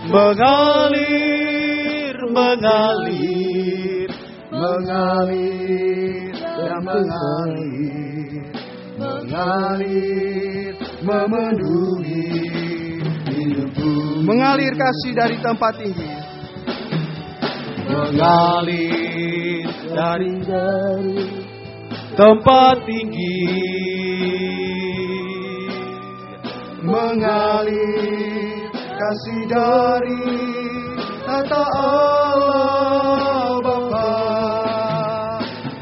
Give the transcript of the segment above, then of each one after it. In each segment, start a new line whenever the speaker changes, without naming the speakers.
mengalir, mengalir, mengalir dan mengalir, mengalir, memenuhi hidupku. Mengalir kasih dari tempat tinggi, mengalir dari tempat tinggi, mengalir kasih dari tata Allah Bapa,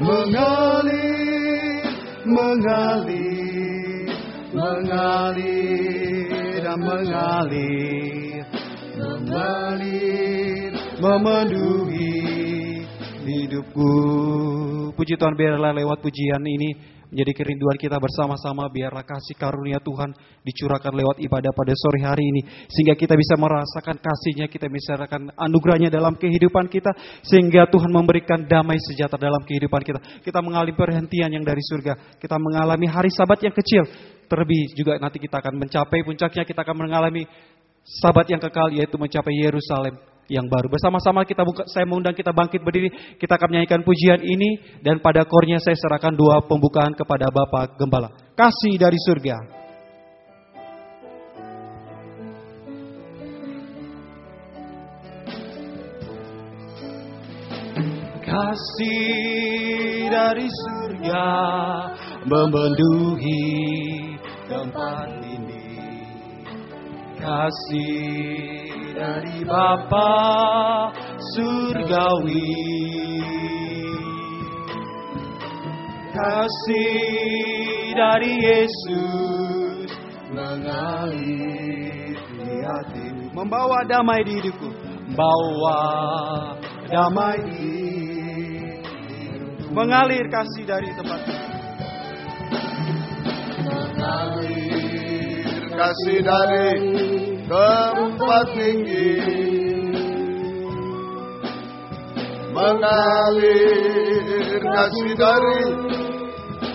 mengalir, mengalir, mengalir dan mengalir, mengalir, memenuhi hidupku. Puji Tuhan, biarlah lewat pujian ini menjadi kerinduan kita bersama-sama. Biarlah kasih karunia Tuhan dicurahkan lewat ibadah pada sore hari ini, sehingga kita bisa merasakan kasih-Nya, kita bisa merasakan anugerah-Nya dalam kehidupan kita, sehingga Tuhan memberikan damai sejahtera dalam kehidupan kita. Kita mengalami perhentian yang dari surga, kita mengalami hari Sabat yang kecil. Terlebih juga nanti kita akan mencapai puncaknya, kita akan mengalami Sabat yang kekal, yaitu mencapai Yerusalem yang baru. Bersama-sama saya mengundang kita bangkit berdiri. Kita akan menyanyikan pujian ini, dan pada kornya saya serahkan doa pembukaan kepada Bapak Gembala. Kasih dari surga. Kasih dari surga memenuhi tempat ini. Kasih dari Bapa surgawi, kasih dari Yesus mengalir di hatimu, membawa damai di hidupku, membawa damai di hidupku, mengalir kasih dari tempat ini, mengalir kasih dari tempat tinggi, mengalir kasih dari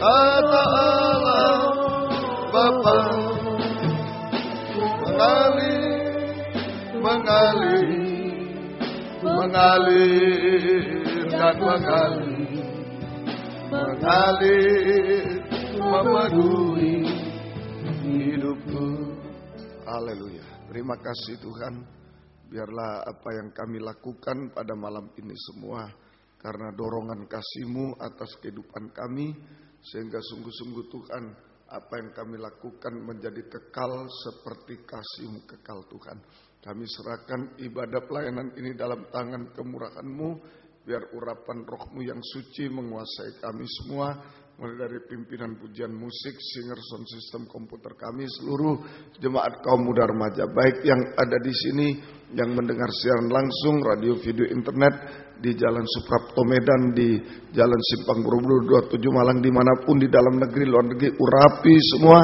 tata Allah Bapa, mengalir, mengalir, mengalir dan mengalir, mengalir, memenuhi hidupku. Haleluya. Terima kasih Tuhan. Biarlah apa yang kami lakukan pada malam ini semua karena dorongan kasih-Mu atas kehidupan kami, sehingga sungguh-sungguh Tuhan, apa yang kami lakukan menjadi kekal seperti kasih-Mu kekal Tuhan. Kami serahkan ibadah pelayanan ini dalam tangan kemurahan-Mu. Biar urapan Roh-Mu yang suci menguasai kami semua, mulai dari pimpinan pujian musik, singer, sound system, komputer kami, seluruh jemaat kaum muda remaja, baik yang ada di sini, yang mendengar siaran langsung, radio, video, internet, di Jalan Suprapto Medan, di Jalan Simpang Borobudur 27 Malang, dimanapun di dalam negeri, luar negeri, urapi semua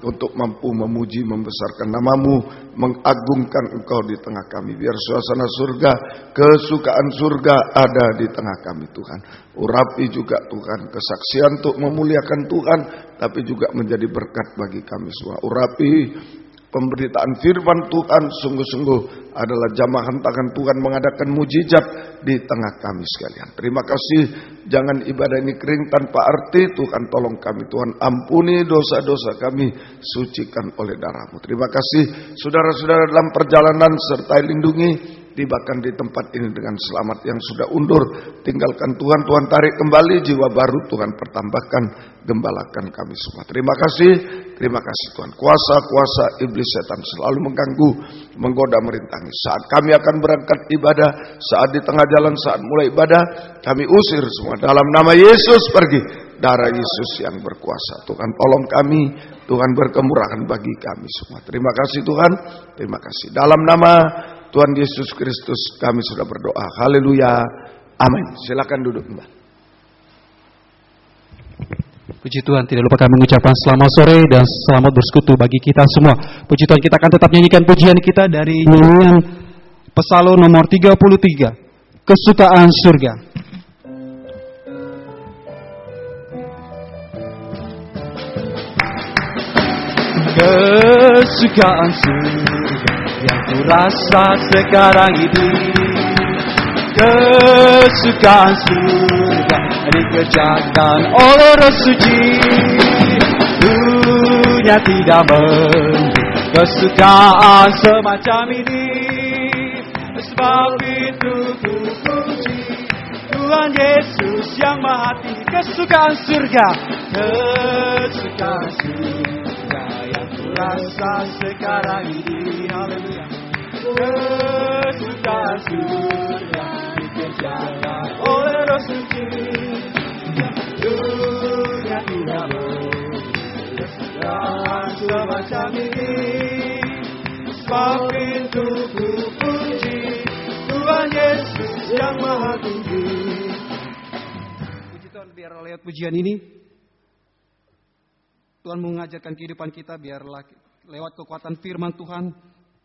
untuk mampu memuji, membesarkan nama-Mu, mengagungkan Engkau di tengah kami. Biar suasana surga, kesukaan surga ada di tengah kami Tuhan. Urapi juga Tuhan kesaksian untuk memuliakan Tuhan, tapi juga menjadi berkat bagi kami semua. Urapi pemberitaan firman Tuhan, sungguh-sungguh adalah jamahan tangan Tuhan mengadakan mujizat di tengah kami sekalian. Terima kasih, jangan ibadah ini kering tanpa arti. Tuhan tolong kami, Tuhan ampuni dosa-dosa kami, sucikan oleh darah-Mu. Terima kasih saudara-saudara dalam perjalanan, sertai lindungi, tibakan di tempat ini dengan selamat. Yang sudah undur, tinggalkan Tuhan, Tuhan tarik kembali, jiwa baru Tuhan pertambahkan, gembalakan kami semua. Terima kasih Tuhan. Kuasa-kuasa iblis setan selalu mengganggu, menggoda, merintangi. Saat kami akan berangkat ibadah, saat di tengah jalan, saat mulai ibadah, kami usir semua dalam nama Yesus. Pergi, darah Yesus yang berkuasa. Tuhan tolong kami, Tuhan berkemurahan bagi kami semua. Terima kasih Tuhan, terima kasih. Dalam nama Tuhan Yesus Kristus kami sudah berdoa. Haleluya. Amin. Silakan duduk kembali.
Puji Tuhan, tidak lupa kami mengucapkan selamat sore dan selamat bersekutu bagi kita semua. Puji Tuhan, kita akan tetap nyanyikan pujian kita dari nyanyian Psalm nomor 33, Kesukaan Surga.
Kesukaan surga
yang ku rasa sekarang ini. Kesukaan surga dikerjakan oleh Roh Suci. Dunia tidak mungkin kesukaan semacam ini. Sebab itu ku puji Tuhan Yesus yang Maha Tinggi. Kesukaan surga, kesukaan surga yang ku rasa sekarang ini. Haleluya. Kesukaan surga dikerjakan oleh Roh Suci. Dunia tidak mungkin kesukaan semacam ini. Sebab itu ku puji Tuhan Yesus yang Maha Tinggi. Puji Tuhan, biar lewat pujian ini Tuhan mengajarkan kehidupan kita. Biarlah lewat kekuatan firman Tuhan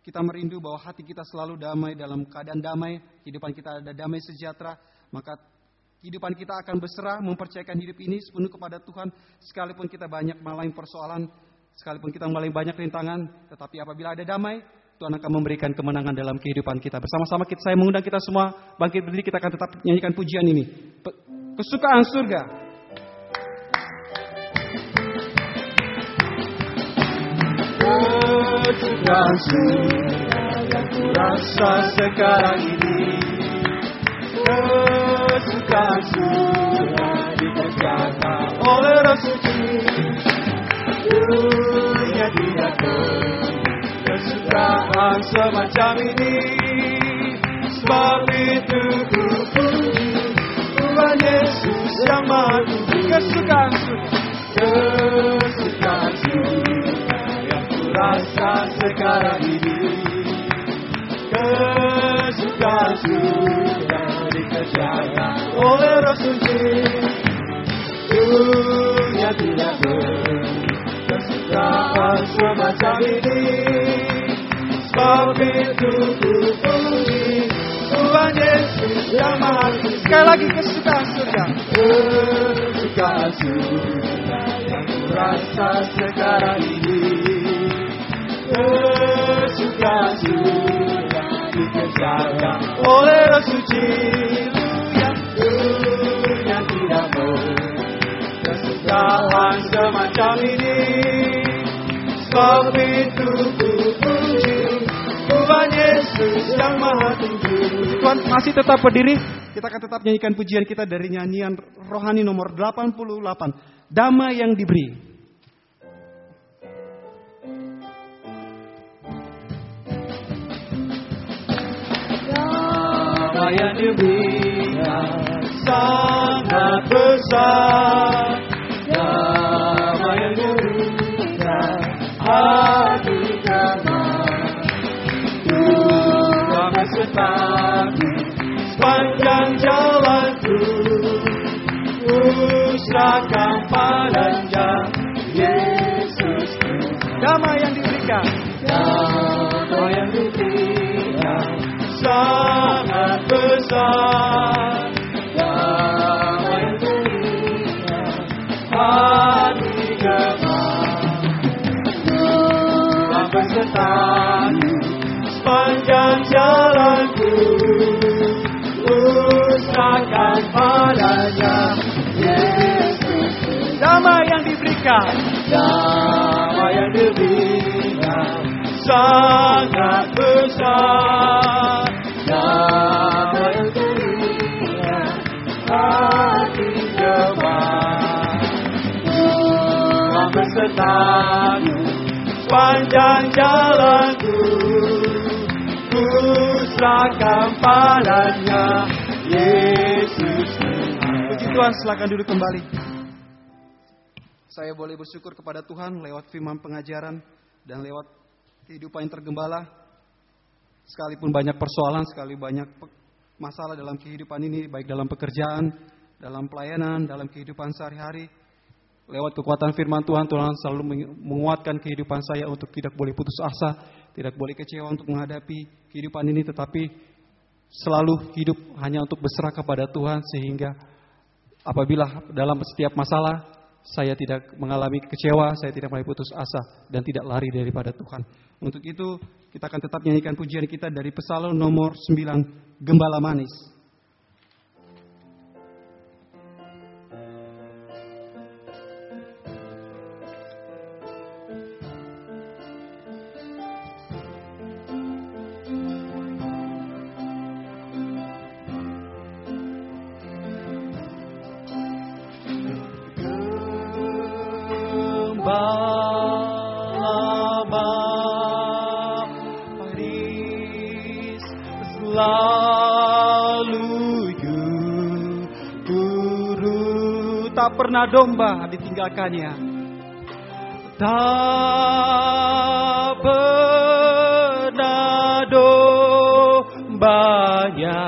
kita merindu bahwa hati kita selalu damai, dalam keadaan damai, kehidupan kita ada damai sejahtera. Maka kehidupan kita akan berserah, mempercayakan hidup ini sepenuh kepada Tuhan. Sekalipun kita banyak mengalami persoalan, sekalipun kita mengalami banyak rintangan, tetapi apabila ada damai, Tuhan akan memberikan kemenangan dalam kehidupan kita. Bersama-sama saya mengundang kita semua bangkit berdiri, kita akan tetap menyanyikan pujian ini. Kesukaan surga. Kesukaan surga yang ku rasa sekarang ini. Kesukaan surga dikerjakan oleh Roh Suci. Dunia tidak mungkin kesukaan semacam ini. Sebab itu ku puji Tuhan Yesus yang Maha Tinggi. Kesukaan surga, kesukaan surga yang ku rasa sekarang ini. Kesukaan surga dikerjakan oleh Roh Suci. Dunia tidak mungkin kesukaan semacam ini. Sebab itu ku puji Tuhan Yesus yang Maha Tinggi. Sekali lagi, kesukaan surga, kesukaan surga yang ku rasa sekarang ini. Kesukaan surga dikerjakan oleh Roh Suci. Dunia tidak mungkin kesukaan semacam ini. Sebab itu ku puji Tuhan Yesus yang Maha Tinggi. Tuhan masih tetap berdiri. Kita akan tetap nyanyikan pujian kita dari nyanyian rohani nomor 88. Damai yang diberi. Damai yang diberikan sangat besar. Damai yang diberikan hati damai. Tuhan besertaku sepanjang jalanku. Usahakan padanya Yesus. Damai yang diberikan, damai yang diberikan sangat besar. Damai yang diberikan hati damai. Tuhan besertaku sepanjang jalanku. Usahakan padanya Yesus. Damai yang diberikan, damai yang diberikan sangat besar. Damai yang diberikan hati damai. Tuhan besertaku sepanjang jalanku. Usahakan padanya Yesus. Puji Tuhan, silakan duduk kembali. Saya boleh bersyukur kepada Tuhan lewat firman pengajaran dan lewat kehidupan yang tergembala. Sekalipun banyak persoalan, sekali banyak masalah dalam kehidupan ini, baik dalam pekerjaan, dalam pelayanan, dalam kehidupan sehari-hari. Lewat kekuatan firman Tuhan, Tuhan selalu menguatkan kehidupan saya untuk tidak boleh putus asa, tidak boleh kecewa untuk menghadapi kehidupan ini, tetapi selalu hidup hanya untuk berserah kepada Tuhan. Sehingga apabila dalam setiap masalah, saya tidak mengalami kecewa, saya tidak mulai putus asa, dan tidak lari daripada Tuhan. Untuk itu, kita akan tetap nyanyikan pujian kita dari Psalm nomor 9, Gembala Manis. Tak pernah domba ditinggalkannya, tak pernah dombanya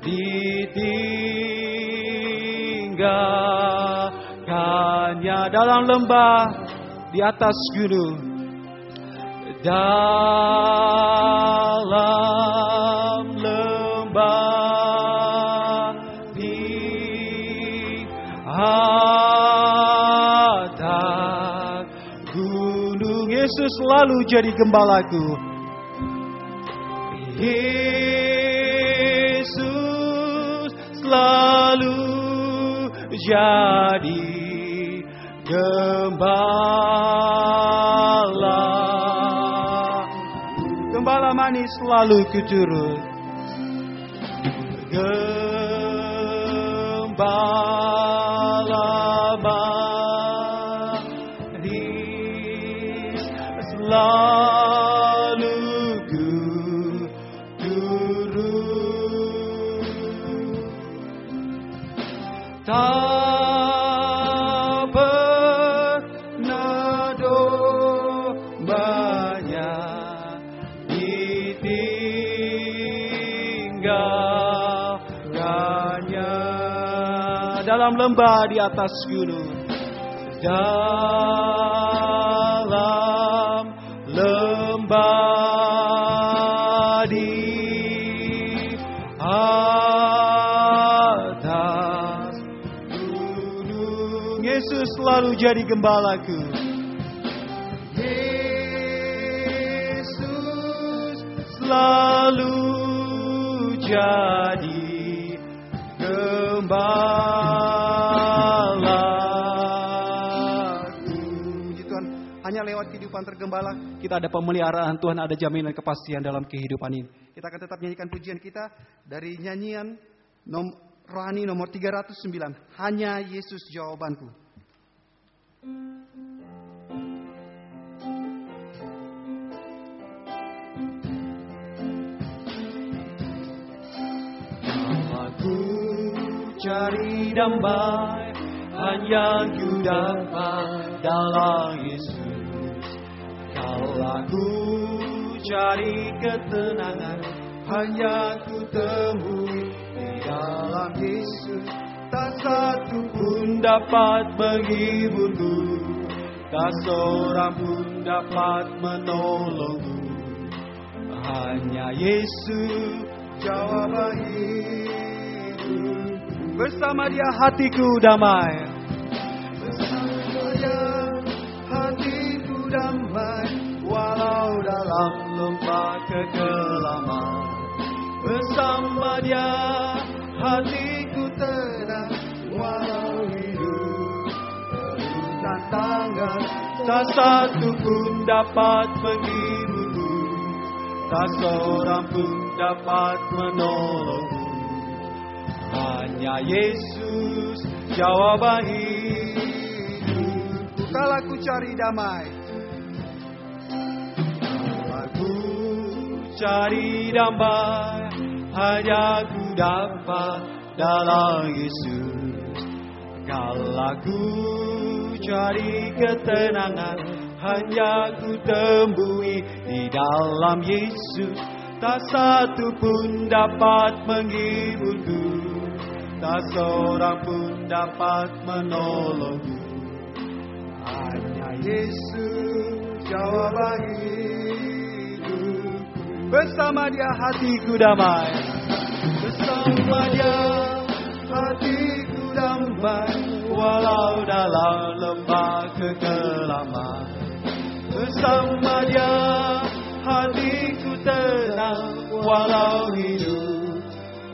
ditinggalkannya. Dalam lembah, di atas gunung, dalam lembah, atas gunung, Yesus selalu jadi gembalaku. Yesus selalu jadi gembala. Gembala manis selalu kuturut. Gembala manis selalu kuturut. Tak pernah dombanya ditinggalkannya. Dalam lembah, di atas gunung, dalam lembah, di atas gunung, Yesus selalu jadi gembalaku. Yesus selalu jadi gembalaku. Puji Tuhan, hanya lewat kehidupan tergembala kita ada pemeliharaan Tuhan, ada jaminan kepastian dalam kehidupan ini. Kita akan tetap nyanyikan pujian kita dari nyanyian rohani nomor 309, Hanya Yesus Jawabanku. Aku cari damai, hanya ku dapat dalam Yesus. Kalau aku cari ketenangan, hanya ku temui di dalam Yesus. Tak satu pun dapat menghiburku, tak seorang pun dapat menolongku. Hanya Yesus jawaban hidup. Bersama Dia hatiku damai. Bersama Dia hatiku damai, walau dalam lembah kekelaman. Bersama Dia hatiku tenang, walau hidup penuh tantangan. Tak satu pun dapat menghiburku, tak seorang pun dapat menolongku. Hanya Yesus jawaban hidup. Kalau aku cari damai, kalau aku cari damai, hanya ku dapat dalam Yesus. Kalau aku cari ketenangan, hanya ku temui di dalam Yesus. Tak satu pun dapat menghiburku, tak seorang pun dapat menolongku. Hanya Yesus jawaban hidup. Bersama Dia hatiku damai. Bersama Dia hatiku damai,
walau dalam lembah kegelapan. Bersama Dia hatiku tenang, walau hidup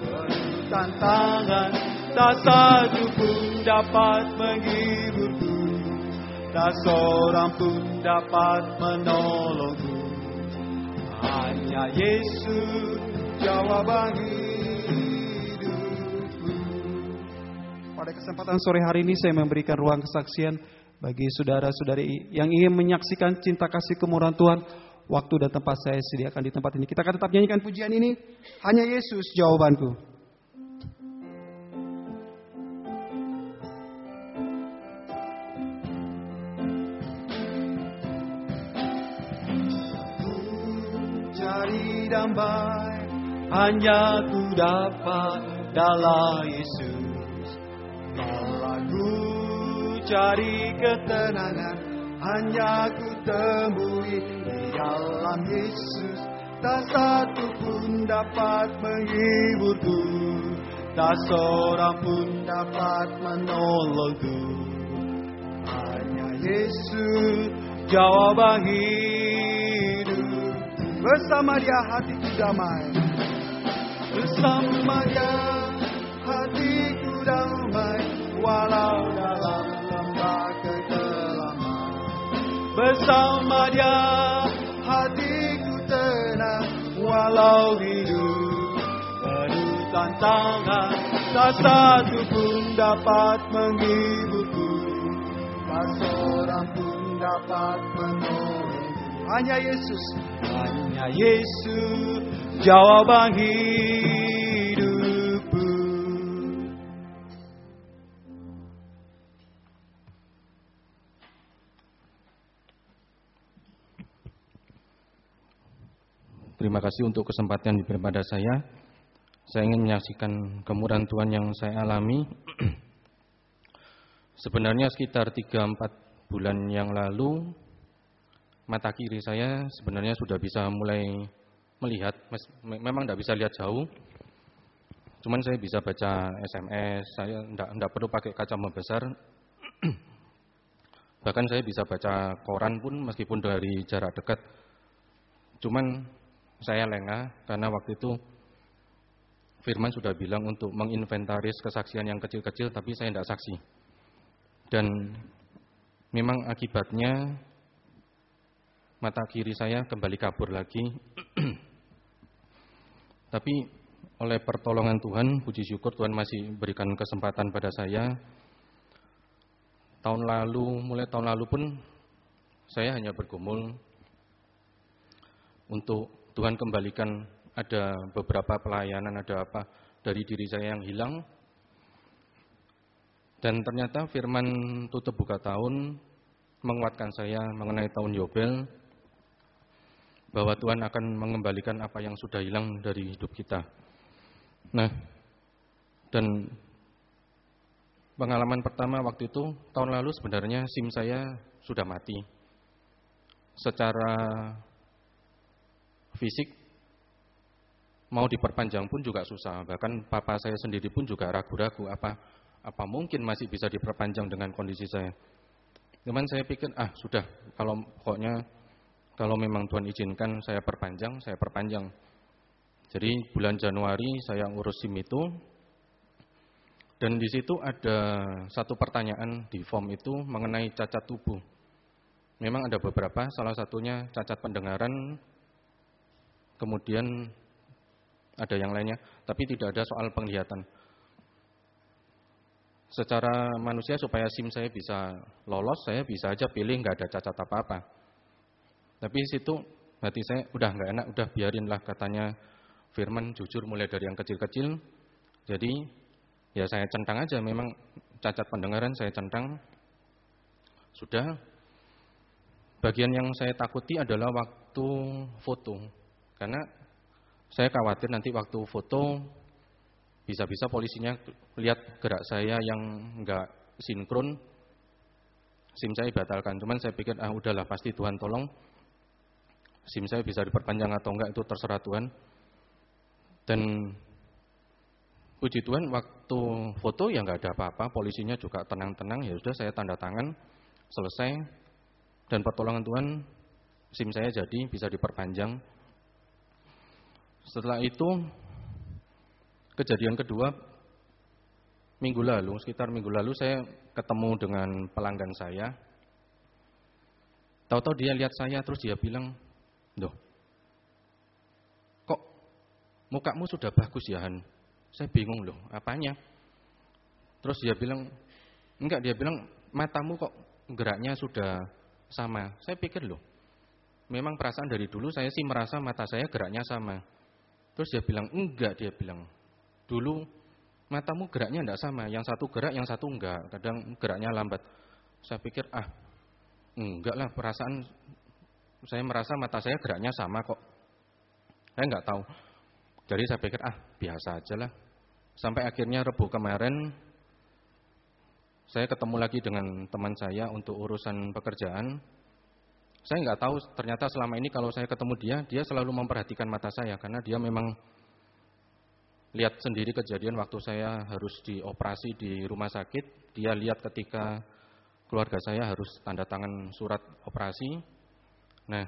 penuh tantangan. Tak satu pun dapat menghiburku, tak seorang pun dapat menolongku. Hanya Yesus jawaban hidupku.
Pada kesempatan sore hari ini saya memberikan ruang kesaksian bagi saudara-saudari yang ingin menyaksikan cinta kasih kemurahan Tuhan. Waktu dan tempat saya sediakan di tempat ini. Kita akan tetap nyanyikan pujian ini. Hanya Yesus jawabanku.
Cari damai hanya ku dapat dalam Yesus. Kalau ku cari ketenangan hanya ku temui di dalam Yesus. Tak satu pun dapat menghiburku, tak seorang pun dapat menolongku. Hanya Yesus jawaban hidup. Bersama Dia hatiku damai, bersama Dia hatiku damai, walau dalam lembah kegelapan. Bersama Dia hatiku tenang, walau hidup penuh tantangan. Tak satu pun dapat menghiburku, tak seorang pun dapat menolongku. Hanya Yesus, hanya Yesus jawaban hidupku.
Terima kasih untuk kesempatan yang diberi pada saya. Saya ingin menyaksikan kemurahan Tuhan yang saya alami. Sebenarnya sekitar 3-4 bulan yang lalu, mata kiri saya sebenarnya sudah bisa mulai melihat. Memang tidak bisa lihat jauh, cuman saya bisa baca SMS, saya tidak perlu pakai kaca membesar. Bahkan saya bisa baca koran pun meskipun dari jarak dekat. Cuman saya lengah karena waktu itu Firman sudah bilang untuk menginventaris kesaksian yang kecil-kecil, tapi saya tidak saksi. Dan memang akibatnya mata kiri saya kembali kabur lagi. Tapi oleh pertolongan Tuhan, puji syukur Tuhan masih berikan kesempatan pada saya. Mulai tahun lalu pun saya hanya bergumul untuk Tuhan kembalikan. Ada beberapa pelayanan, ada apa dari diri saya yang hilang. Dan ternyata firman tutup buka tahun menguatkan saya mengenai tahun Yobel, bahwa Tuhan akan mengembalikan apa yang sudah hilang dari hidup kita. Nah, dan pengalaman pertama waktu itu, tahun lalu sebenarnya SIM saya sudah mati. Secara fisik, mau diperpanjang pun juga susah. Bahkan papa saya sendiri pun juga ragu-ragu, apa mungkin masih bisa diperpanjang dengan kondisi saya. Cuman saya pikir, sudah, kalau memang Tuhan izinkan saya perpanjang. Jadi bulan Januari saya urus SIM itu. Dan di situ ada satu pertanyaan di form itu mengenai cacat tubuh. Memang ada beberapa, salah satunya cacat pendengaran, kemudian ada yang lainnya, tapi tidak ada soal penglihatan. Secara manusia supaya SIM saya bisa lolos, saya bisa aja pilih nggak ada cacat apa-apa. Tapi situ hati saya udah nggak enak, udah biarinlah, katanya Firman jujur mulai dari yang kecil-kecil. Jadi ya saya centang aja, memang cacat pendengaran saya centang. Sudah. Bagian yang saya takuti adalah waktu foto. Karena saya khawatir nanti waktu foto bisa-bisa polisinya lihat gerak saya yang nggak sinkron, SIM saya batalkan. Cuman saya pikir udahlah, pasti Tuhan tolong. SIM saya bisa diperpanjang atau enggak itu terserah Tuhan. Dan puji Tuhan, waktu Waktu foto ya nggak ada apa-apa, polisinya juga tenang-tenang, ya sudah saya tanda tangan, selesai. Dan pertolongan Tuhan, SIM saya jadi bisa diperpanjang. Setelah itu, kejadian kedua, sekitar minggu lalu saya ketemu dengan pelanggan saya. Tahu-tahu dia lihat saya, terus dia bilang, "Loh, kok mukamu sudah bagus ya, Han?" Saya bingung, loh, apanya? Terus dia bilang, enggak, dia bilang, "Matamu kok geraknya sudah sama." Saya pikir, loh, memang perasaan dari dulu saya sih merasa mata saya geraknya sama. Terus dia bilang, enggak, dia bilang, "Dulu matamu geraknya enggak sama, yang satu gerak, yang satu enggak, kadang geraknya lambat." Saya pikir, enggak lah, perasaan saya merasa mata saya geraknya sama kok. Saya enggak tahu. Jadi saya pikir, biasa aja lah. Sampai akhirnya Rebu kemarin, saya ketemu lagi dengan teman saya untuk urusan pekerjaan. Saya enggak tahu, ternyata selama ini kalau saya ketemu dia selalu memperhatikan mata saya. Karena dia memang lihat sendiri kejadian waktu saya harus dioperasi di rumah sakit. Dia lihat ketika keluarga saya harus tanda tangan surat operasi. Nah,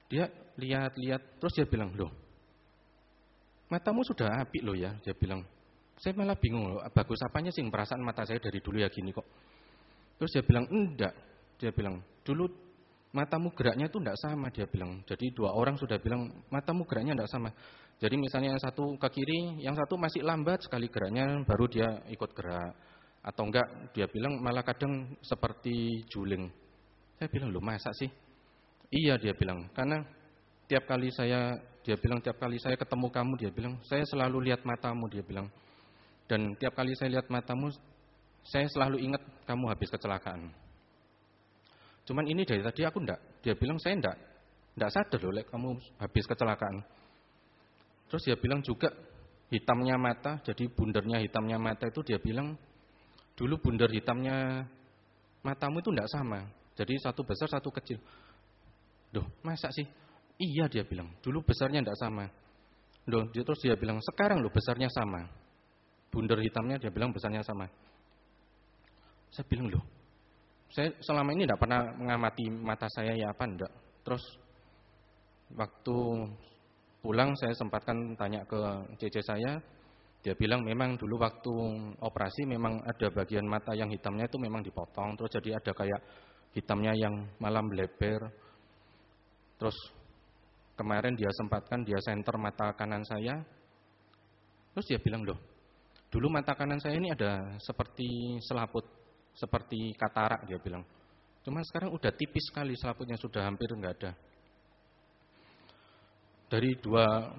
dia lihat-lihat, terus dia bilang, "Loh, matamu sudah apik loh ya," dia bilang. Saya malah bingung loh, bagus apanya sih perasaan mata saya dari dulu ya gini kok. Terus dia bilang, enggak. Dia bilang, dulu matamu geraknya itu enggak sama, dia bilang. Jadi dua orang sudah bilang, matamu geraknya enggak sama. Jadi misalnya yang satu ke kiri, yang satu masih lambat sekali geraknya, baru dia ikut gerak. Atau enggak, dia bilang malah kadang seperti juling. Saya bilang, loh masa sih? Iya, dia bilang, karena tiap kali saya ketemu kamu, dia bilang, saya selalu lihat matamu, dia bilang. Dan tiap kali saya lihat matamu, saya selalu ingat kamu habis kecelakaan. Cuman ini dari tadi aku enggak. Dia bilang, saya enggak sadar loh kamu habis kecelakaan. Terus dia bilang juga hitamnya mata, jadi bundernya hitamnya mata itu dia bilang, dulu bunder hitamnya matamu itu enggak sama. Jadi satu besar, satu kecil. Duh, masa sih? Iya, dia bilang, dulu besarnya enggak sama. Loh, terus dia bilang, sekarang loh besarnya sama. Bunder hitamnya dia bilang besarnya sama. Saya bilang, loh, saya selama ini enggak pernah mengamati mata saya ya apa enggak. Terus waktu pulang saya sempatkan tanya ke cece saya. Dia bilang memang dulu waktu operasi memang ada bagian mata yang hitamnya itu memang dipotong. Terus jadi ada kayak hitamnya yang malah melebar. Terus kemarin dia sempatkan dia senter mata kanan saya. Terus dia bilang, loh, dulu mata kanan saya ini ada seperti selaput, seperti katarak, dia bilang. Cuman sekarang udah tipis sekali selaputnya, sudah hampir enggak ada. Dari dua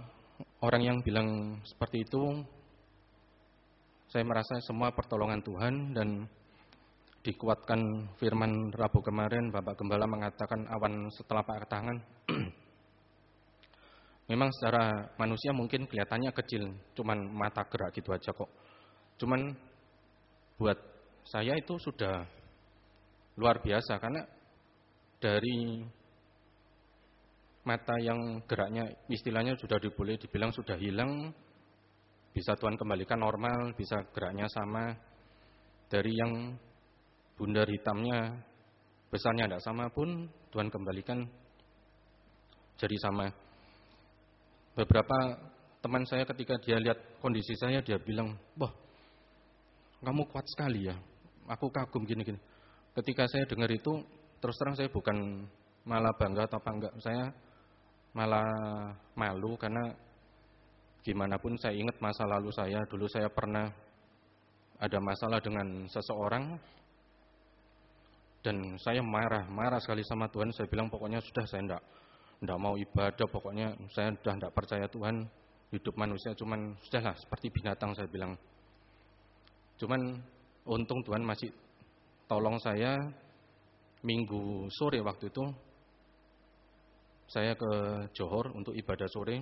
orang yang bilang seperti itu, saya merasa semua pertolongan Tuhan dan dikuatkan firman Rabu kemarin, Bapak Gembala mengatakan awan setelapak tangan. Memang secara manusia mungkin kelihatannya kecil, cuman mata gerak gitu aja kok. Cuman buat saya itu sudah luar biasa karena dari mata yang geraknya istilahnya sudah boleh dibilang sudah hilang, bisa Tuhan kembalikan normal, bisa geraknya sama. Dari yang bundar hitamnya besarnya tidak sama pun Tuhan kembalikan jadi sama. Beberapa teman saya ketika dia lihat kondisi saya, dia bilang, "Wah, kamu kuat sekali ya." Aku kagum gini-gini. Ketika saya dengar itu, terus terang saya bukan malah bangga atau apa enggak. Saya malah malu karena gimana pun saya ingat masa lalu saya. Dulu saya pernah ada masalah dengan seseorang. Dan saya marah sekali sama Tuhan. Saya bilang pokoknya sudah saya enggak mau ibadah. Pokoknya saya sudah enggak percaya Tuhan. Hidup manusia cuman sudahlah seperti binatang, saya bilang. Cuman untung Tuhan masih tolong saya. Minggu sore waktu itu saya ke Johor untuk ibadah sore.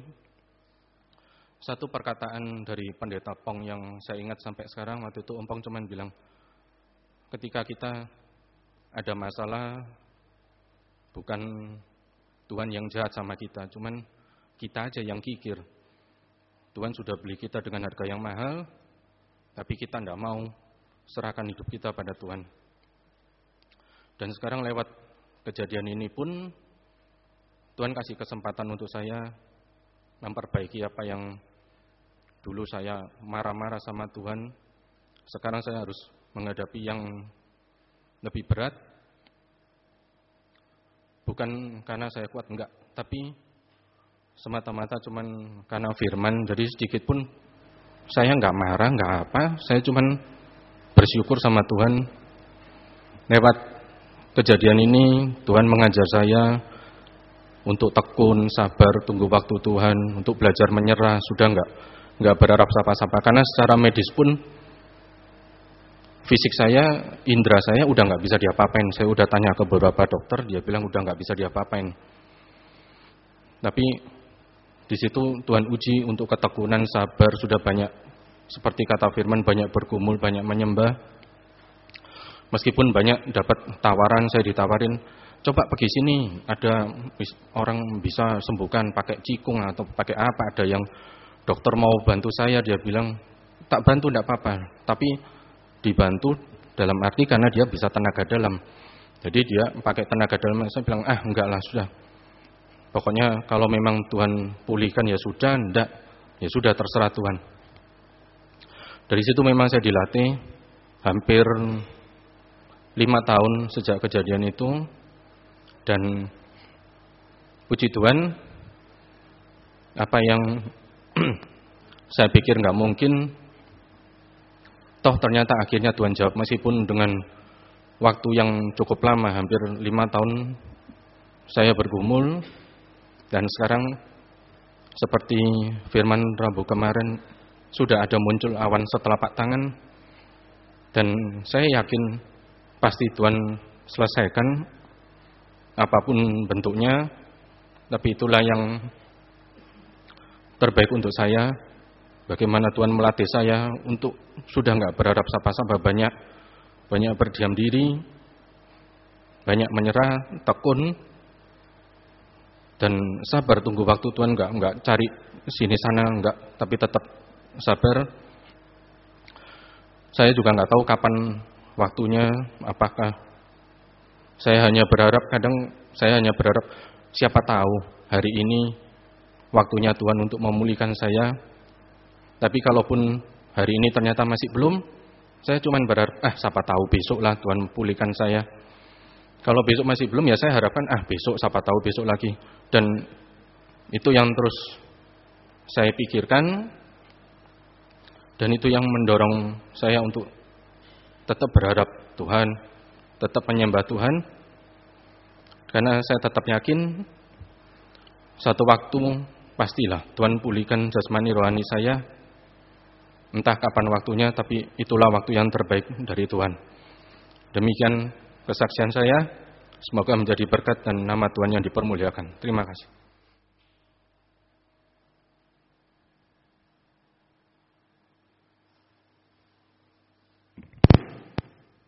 Satu perkataan dari pendeta Pong yang saya ingat sampai sekarang, waktu itu Om Pong cuman bilang, ketika kita ada masalah, bukan Tuhan yang jahat sama kita, cuman kita aja yang kikir. Tuhan sudah beli kita dengan harga yang mahal, Tapi kita tidak mau serahkan hidup kita pada Tuhan. Dan sekarang lewat kejadian ini pun Tuhan kasih kesempatan untuk saya memperbaiki apa yang dulu saya marah-marah sama Tuhan. Sekarang saya harus menghadapi yang lebih berat. Bukan karena saya kuat, enggak. Tapi semata-mata cuman karena firman. Jadi sedikit pun saya enggak marah, enggak apa. Saya cuman bersyukur sama Tuhan. Lewat kejadian ini Tuhan mengajar saya untuk tekun, sabar, tunggu waktu Tuhan, untuk belajar menyerah. Sudah enggak berharap apa-apa. Karena secara medis pun fisik saya, indera saya udah enggak bisa diapa-apain. Saya udah tanya ke beberapa dokter, dia bilang udah enggak bisa diapa-apain. Tapi di situ Tuhan uji untuk ketekunan, sabar, sudah banyak seperti kata firman, banyak bergumul, banyak menyembah. Meskipun banyak dapat tawaran, saya ditawarin, coba pergi sini, ada orang bisa sembuhkan pakai cikung atau pakai apa, ada yang dokter mau bantu saya, dia bilang, tak bantu enggak apa-apa, tapi dibantu dalam arti karena dia bisa tenaga dalam. Jadi dia pakai tenaga dalam, saya bilang, enggak lah, sudah. Pokoknya kalau memang Tuhan pulihkan ya sudah, enggak, ya sudah terserah Tuhan. Dari situ memang saya dilatih hampir 5 tahun sejak kejadian itu. Dan puji Tuhan, apa yang saya pikir nggak mungkin, toh ternyata akhirnya Tuhan jawab. Meskipun dengan waktu yang cukup lama, hampir 5 tahun saya bergumul. Dan sekarang seperti firman Rabu kemarin, sudah ada muncul awan setelapak tangan. Dan saya yakin pasti Tuhan selesaikan apapun bentuknya, tapi itulah yang terbaik untuk saya. Bagaimana Tuhan melatih saya untuk sudah enggak berharap apa-apa, banyak berdiam diri, banyak menyerah, tekun, dan sabar tunggu waktu Tuhan. Enggak cari sini sana, enggak, tapi tetap sabar. Saya juga enggak tahu kapan waktunya, apakah saya hanya berharap, siapa tahu hari ini waktunya Tuhan untuk memulihkan saya. Tapi kalaupun hari ini ternyata masih belum, saya cuma berharap, siapa tahu besoklah Tuhan pulihkan saya. Kalau besok masih belum, ya saya harapkan, besok, siapa tahu besok lagi. Dan itu yang terus saya pikirkan, dan itu yang mendorong saya untuk tetap berharap Tuhan, tetap menyembah Tuhan. Karena saya tetap yakin satu waktu pastilah Tuhan pulihkan jasmani rohani saya. Entah kapan waktunya, tapi itulah waktu yang terbaik dari Tuhan. Demikian kesaksian saya. Semoga menjadi berkat dan nama Tuhan yang dipermuliakan. Terima kasih.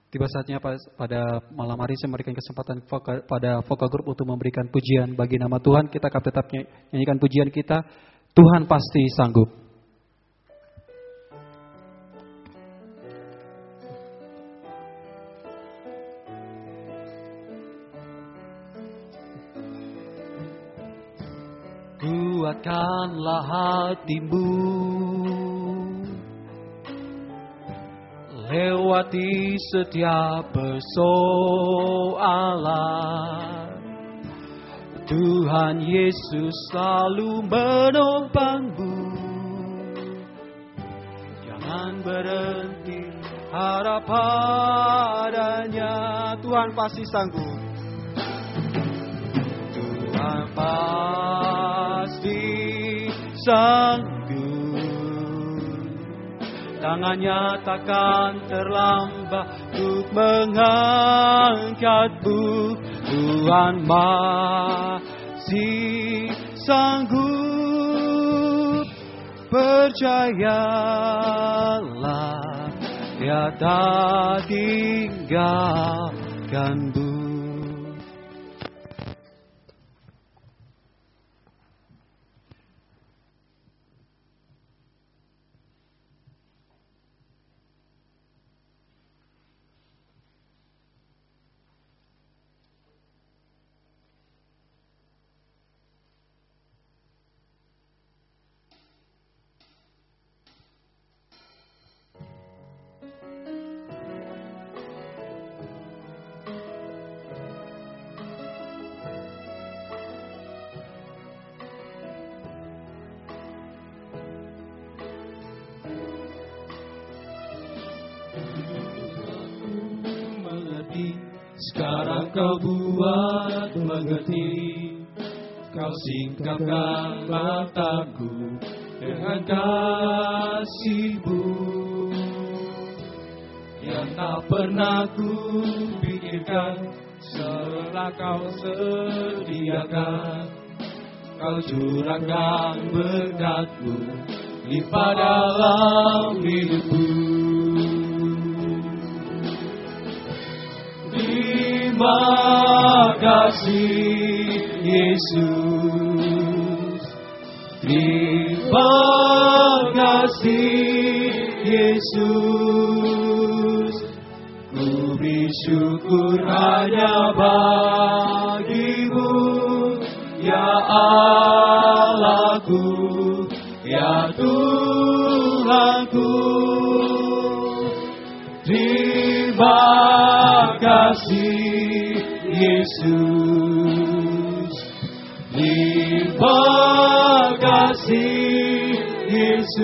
Tiba saatnya pada malam hari saya memberikan kesempatan pada Vokal Group untuk memberikan pujian bagi nama Tuhan. Kita akan tetap nyanyikan pujian kita, Tuhan pasti sanggup. Kuatkanlah hatimu, lewati setiap persoalan. Tuhan Yesus selalu menopangmu. Jangan berhenti harap padanya. Tuhan pasti sanggup. Tuhan pasti sanggup. Tangannya takkan terlambat untuk mengangkatmu. Tuhan masih sanggup. Percayalah, Dia tak tinggalkanmu.
Kau buat mengerti, Kau singkapkan mataku dengan kasih-Mu yang tak pernah ku pikirkan, setelah Kau sediakan. Kau curahkan berkat-Mu limpah dalam hidupku. Terima kasih Yesus, terima kasih Yesus. Ku bersyukur hanya bagi-Mu, ya Allahku, ya Tuhanku. Terima kasih Yesus, terima kasih Yesus.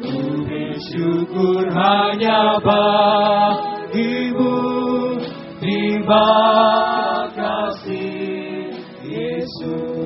Ku bersyukur hanya bagi-Mu, terima kasih Yesus.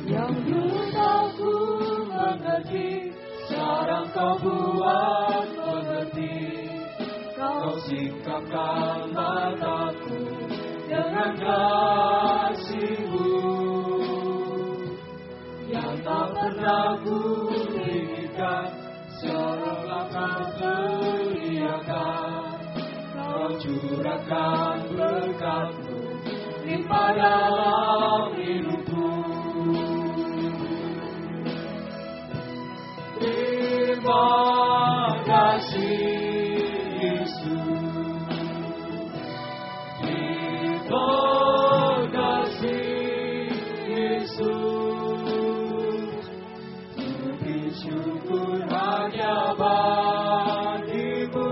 Yang dulu tak ku mengerti, sekarang Kau buat mengerti. Kau singkapkan mataku dengan kasih-Mu yang tak pernah ku pikirkan, seolah Kau sediakan. Kau curahkan berkat-Mu limpah dalam hidupku. Terima kasih Yesus, terima kasih Yesus. Ku bersyukur hanya bagi-Mu,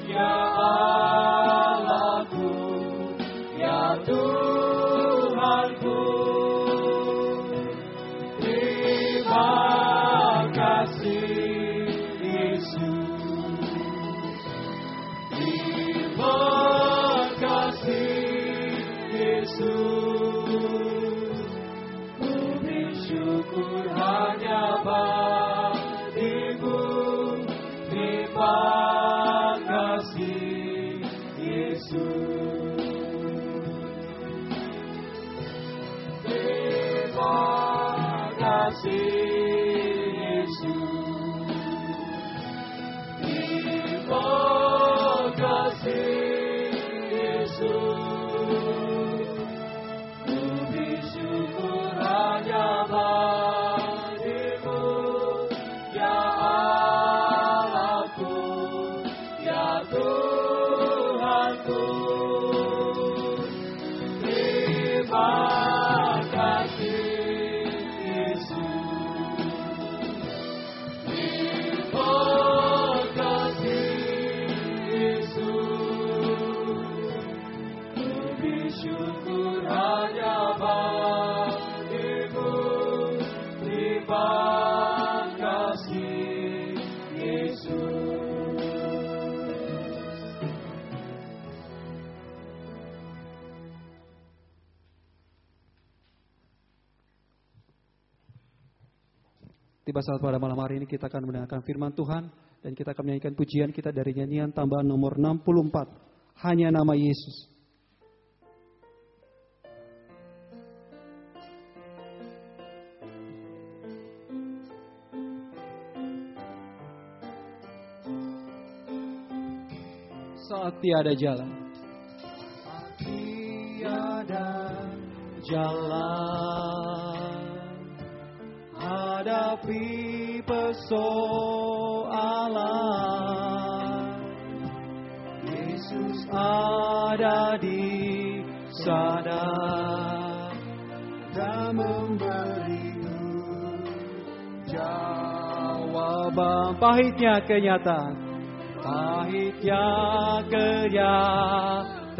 ya Allahku, ya Tuhanku. Terima kasih Yesus, terima kasih Yesus. Ku bersyukur hanya bagi-Mu, terima kasih Yesus. Terima kasih Yesus, terima kasih Yesus. Ku bersyukur hanya bagi-Mu, ya Allahku, ya Tuhanku. Terima kasih Yesus, terima kasih Yesus. Ku bersyukur hanya bagi-Mu, terima kasih Yesus.
Tiba saat pada malam hari ini kita akan mendengarkan firman Tuhan dan kita akan menyanyikan pujian kita dari nyanyian tambahan nomor 64, Hanya Nama Yesus. Saat tiada jalan,
Tiada jalan hadapi persoalan,
Yesus ada di sana dan memberiku jawaban. Pahitnya kenyataan, pahitnya kenyataan,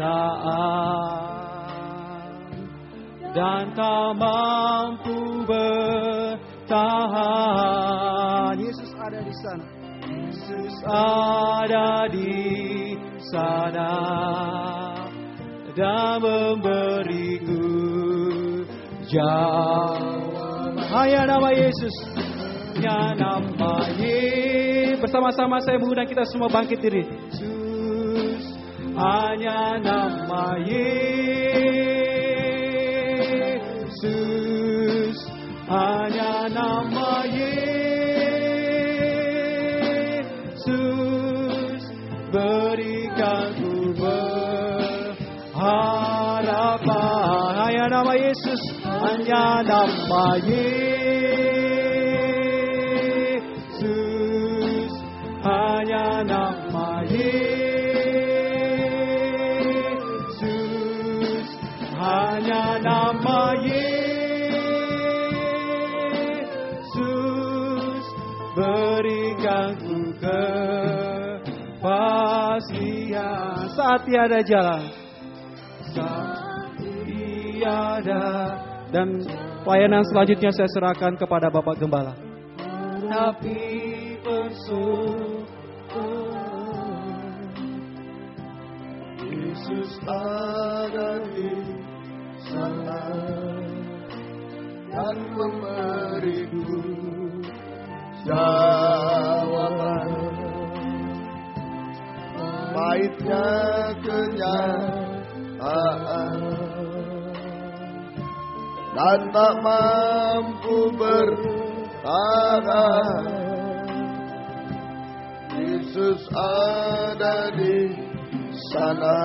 dan tak mampu bertahan. Yesus ada di sana. Yesus ada di sana dan memberiku jawaban. Hanya nama Yesus, hanya nama Yesus. Bersama-sama saya mengundang kita semua bangkit diri. Yesus, hanya nama Yesus, hanya nama Yesus, berikan ku berharapan. Hanya nama Yesus, hanya nama Yesus, hanya nama Yesus, hanya nama Yesus, berikan ku kepastian. Saat tiada jalan, saat tiada. Dan pelayanan selanjutnya saya serahkan kepada Bapak Gembala. Tapi
Yesus ada di sana dan memberiku jawaban. Pahitnya kenyataan dan tak mampu bertahan. Yesus ada di sana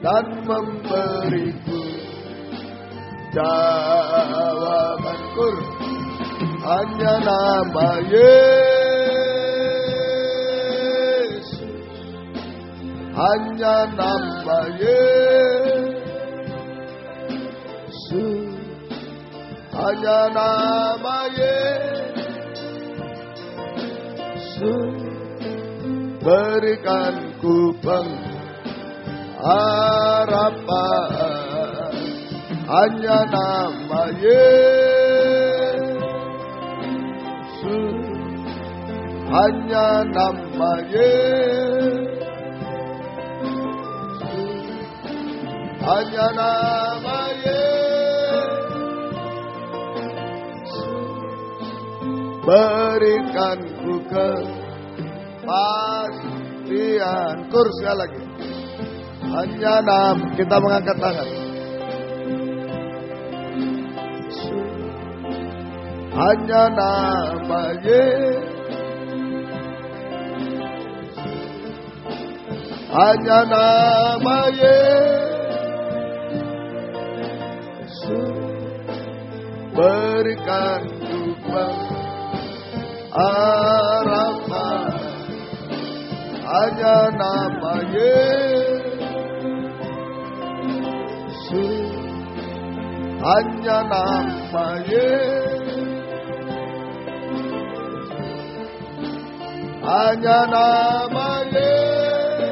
dan memberiku jawaban. Hanya nama Yesus, hanya nama Yesus, hanya nama Yesus, berikan ku pengharapan. Hanya nama Yesus, hanya nama Yesus, hanya nama Yesus, berikan ku kepastian. Sekali lagi. Hanya nama, kita mengangkat tangan. Hanya nama Yesus, hanya nama Yesus, berikan ku pengharapan. Hanya nama Yesus, hanya nama Yesus, hanya nama Yesus,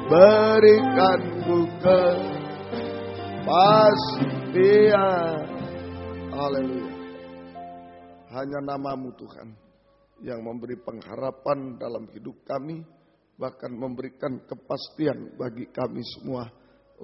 berikan ku kepastian. Haleluya. Hanya nama-Mu Tuhan yang memberi pengharapan dalam hidup kami, bahkan memberikan kepastian bagi kami semua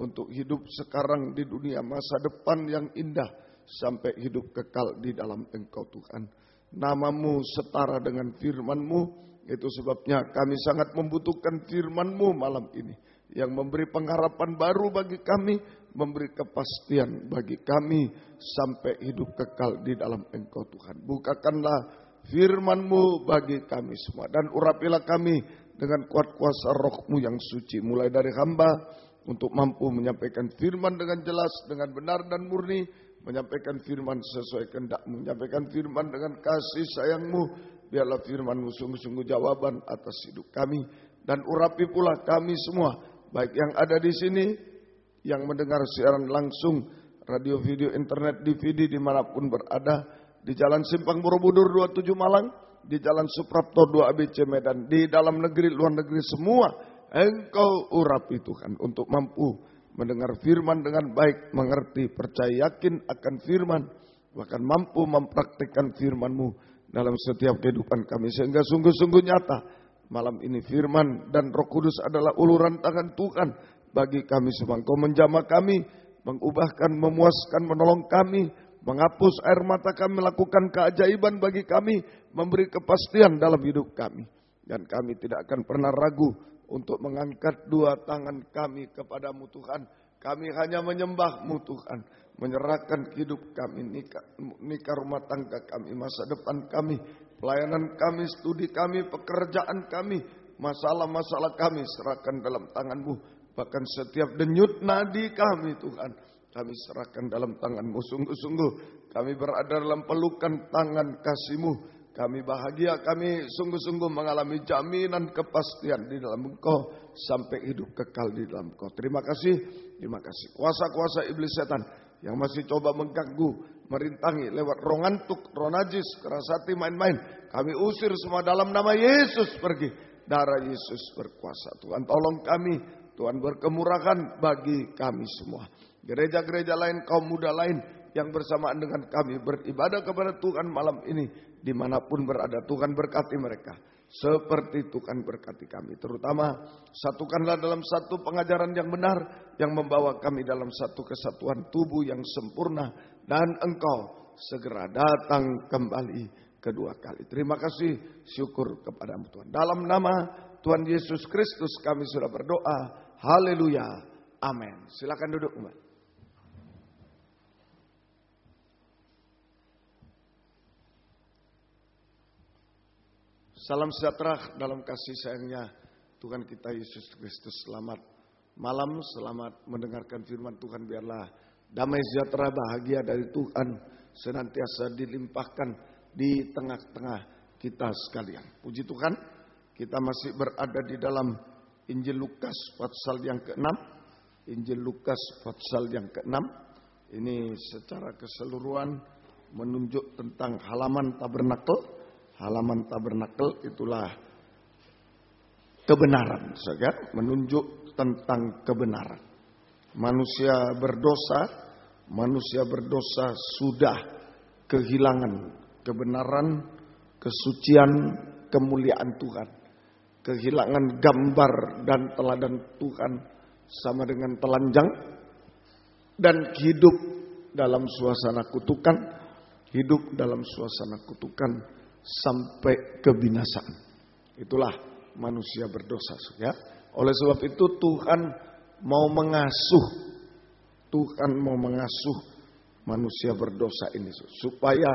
untuk hidup sekarang di dunia, masa depan yang indah, sampai hidup kekal di dalam Engkau Tuhan. Nama-Mu setara dengan firman-Mu, itu sebabnya kami sangat membutuhkan firman-Mu malam ini, yang memberi pengharapan baru bagi kami, memberi kepastian bagi kami sampai hidup kekal di dalam Engkau Tuhan. Bukakanlah firman-Mu bagi kami semua, dan urapilah kami dengan kuat kuasa Roh-Mu yang suci, mulai dari hamba untuk mampu menyampaikan firman dengan jelas, dengan benar dan murni, menyampaikan firman sesuai kehendak-Mu, menyampaikan firman dengan kasih sayang-Mu, biarlah firman-Mu sungguh-sungguh jawaban atas hidup kami. Dan urapi pula kami semua, baik yang ada di sini, yang mendengar siaran langsung, radio, video, internet, DVD, dimanapun berada, di Jalan Simpang Borobudur 27 Malang, di Jalan Suprapto 2 ABC Medan, di dalam negeri, luar negeri semua, Engkau urapi Tuhan, untuk mampu mendengar firman dengan baik, mengerti, percaya, yakin akan firman, bahkan mampu mempraktikkan firman-Mu dalam setiap kehidupan kami. Sehingga sungguh-sungguh nyata malam ini firman dan Roh Kudus adalah uluran tangan Tuhan bagi kami semua. Engkau menjamah kami, mengubahkan, memuaskan, menolong kami, menghapus air mata kami, melakukan keajaiban bagi kami, memberi kepastian dalam hidup kami. Dan kami tidak akan pernah ragu untuk mengangkat dua tangan kami kepadamu Tuhan. Kami hanya menyembah-Mu Tuhan, menyerahkan hidup kami, nikah rumah tangga kami, masa depan kami, pelayanan kami, studi kami, pekerjaan kami, masalah-masalah kami serahkan dalam tangan-Mu. Bahkan setiap denyut nadi kami Tuhan, kami serahkan dalam tangan-Mu. Sungguh-sungguh kami berada dalam pelukan tangan kasih-Mu. Kami bahagia, kami sungguh-sungguh mengalami jaminan kepastian di dalam Engkau sampai hidup kekal di dalam Engkau. Terima kasih, terima kasih. Kuasa-kuasa iblis setan yang masih coba mengganggu, merintangi lewat roh ngantuk, roh najis, keras hati, main-main, kami usir semua dalam nama Yesus pergi. Darah Yesus berkuasa. Tuhan tolong kami, Tuhan berkemurahan bagi kami semua. Gereja-gereja lain, kaum muda lain yang bersamaan dengan kami beribadah kepada Tuhan malam ini, dimanapun berada, Tuhan berkati mereka seperti Tuhan berkati kami. Terutama satukanlah dalam satu pengajaran yang benar, yang membawa kami dalam satu kesatuan tubuh yang sempurna, dan Engkau segera datang kembali kedua kali. Terima kasih, syukur kepadamu Tuhan. Dalam nama Tuhan Yesus Kristus kami sudah berdoa. Haleluya. Amin. Silakan duduk kembali. Salam sejahtera dalam kasih sayangnya Tuhan kita Yesus Kristus. Selamat malam, selamat mendengarkan firman Tuhan. Biarlah damai sejahtera, bahagia dari Tuhan senantiasa dilimpahkan di tengah-tengah kita sekalian. Puji Tuhan, kita masih berada di dalam Injil Lukas pasal yang ke-6. Injil Lukas pasal yang ke-6. Ini secara keseluruhan menunjuk tentang halaman tabernakel. Halaman tabernakel itulah kebenaran, saja menunjuk tentang kebenaran. Manusia berdosa sudah kehilangan kebenaran, kesucian, kemuliaan Tuhan. Kehilangan gambar dan teladan Tuhan sama dengan telanjang, dan hidup dalam suasana kutukan, hidup dalam suasana kutukan sampai kebinasaan. Itulah manusia berdosa, ya. Oleh sebab itu Tuhan mau mengasuh manusia berdosa ini supaya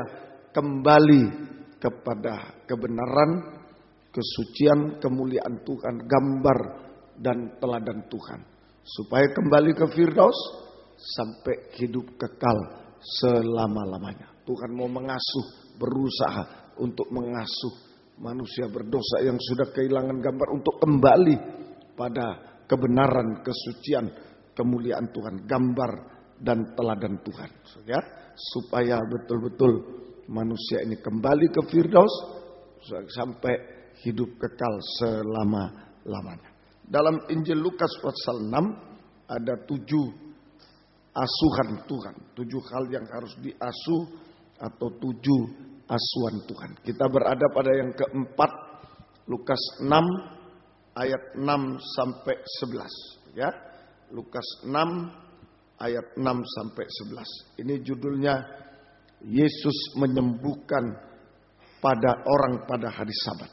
kembali kepada kebenaran, kesucian, kemuliaan Tuhan, gambar dan teladan Tuhan, supaya kembali ke Firdaus sampai hidup kekal selama-lamanya. Tuhan mau mengasuh, berusaha untuk mengasuh manusia berdosa yang sudah kehilangan gambar untuk kembali pada kebenaran, kesucian, kemuliaan Tuhan, gambar dan teladan Tuhan, ya, supaya betul-betul manusia ini kembali ke Firdaus sampai hidup kekal selama-lamanya. Dalam Injil Lukas pasal 6 ada 7 asuhan Tuhan, 7 hal yang harus diasuh atau 7 asuhan Tuhan. Kita berada pada yang keempat, Lukas 6 ayat 6 sampai 11, ya. Lukas 6 ayat 6 sampai 11. Ini judulnya Yesus menyembuhkan pada orang pada hari Sabat.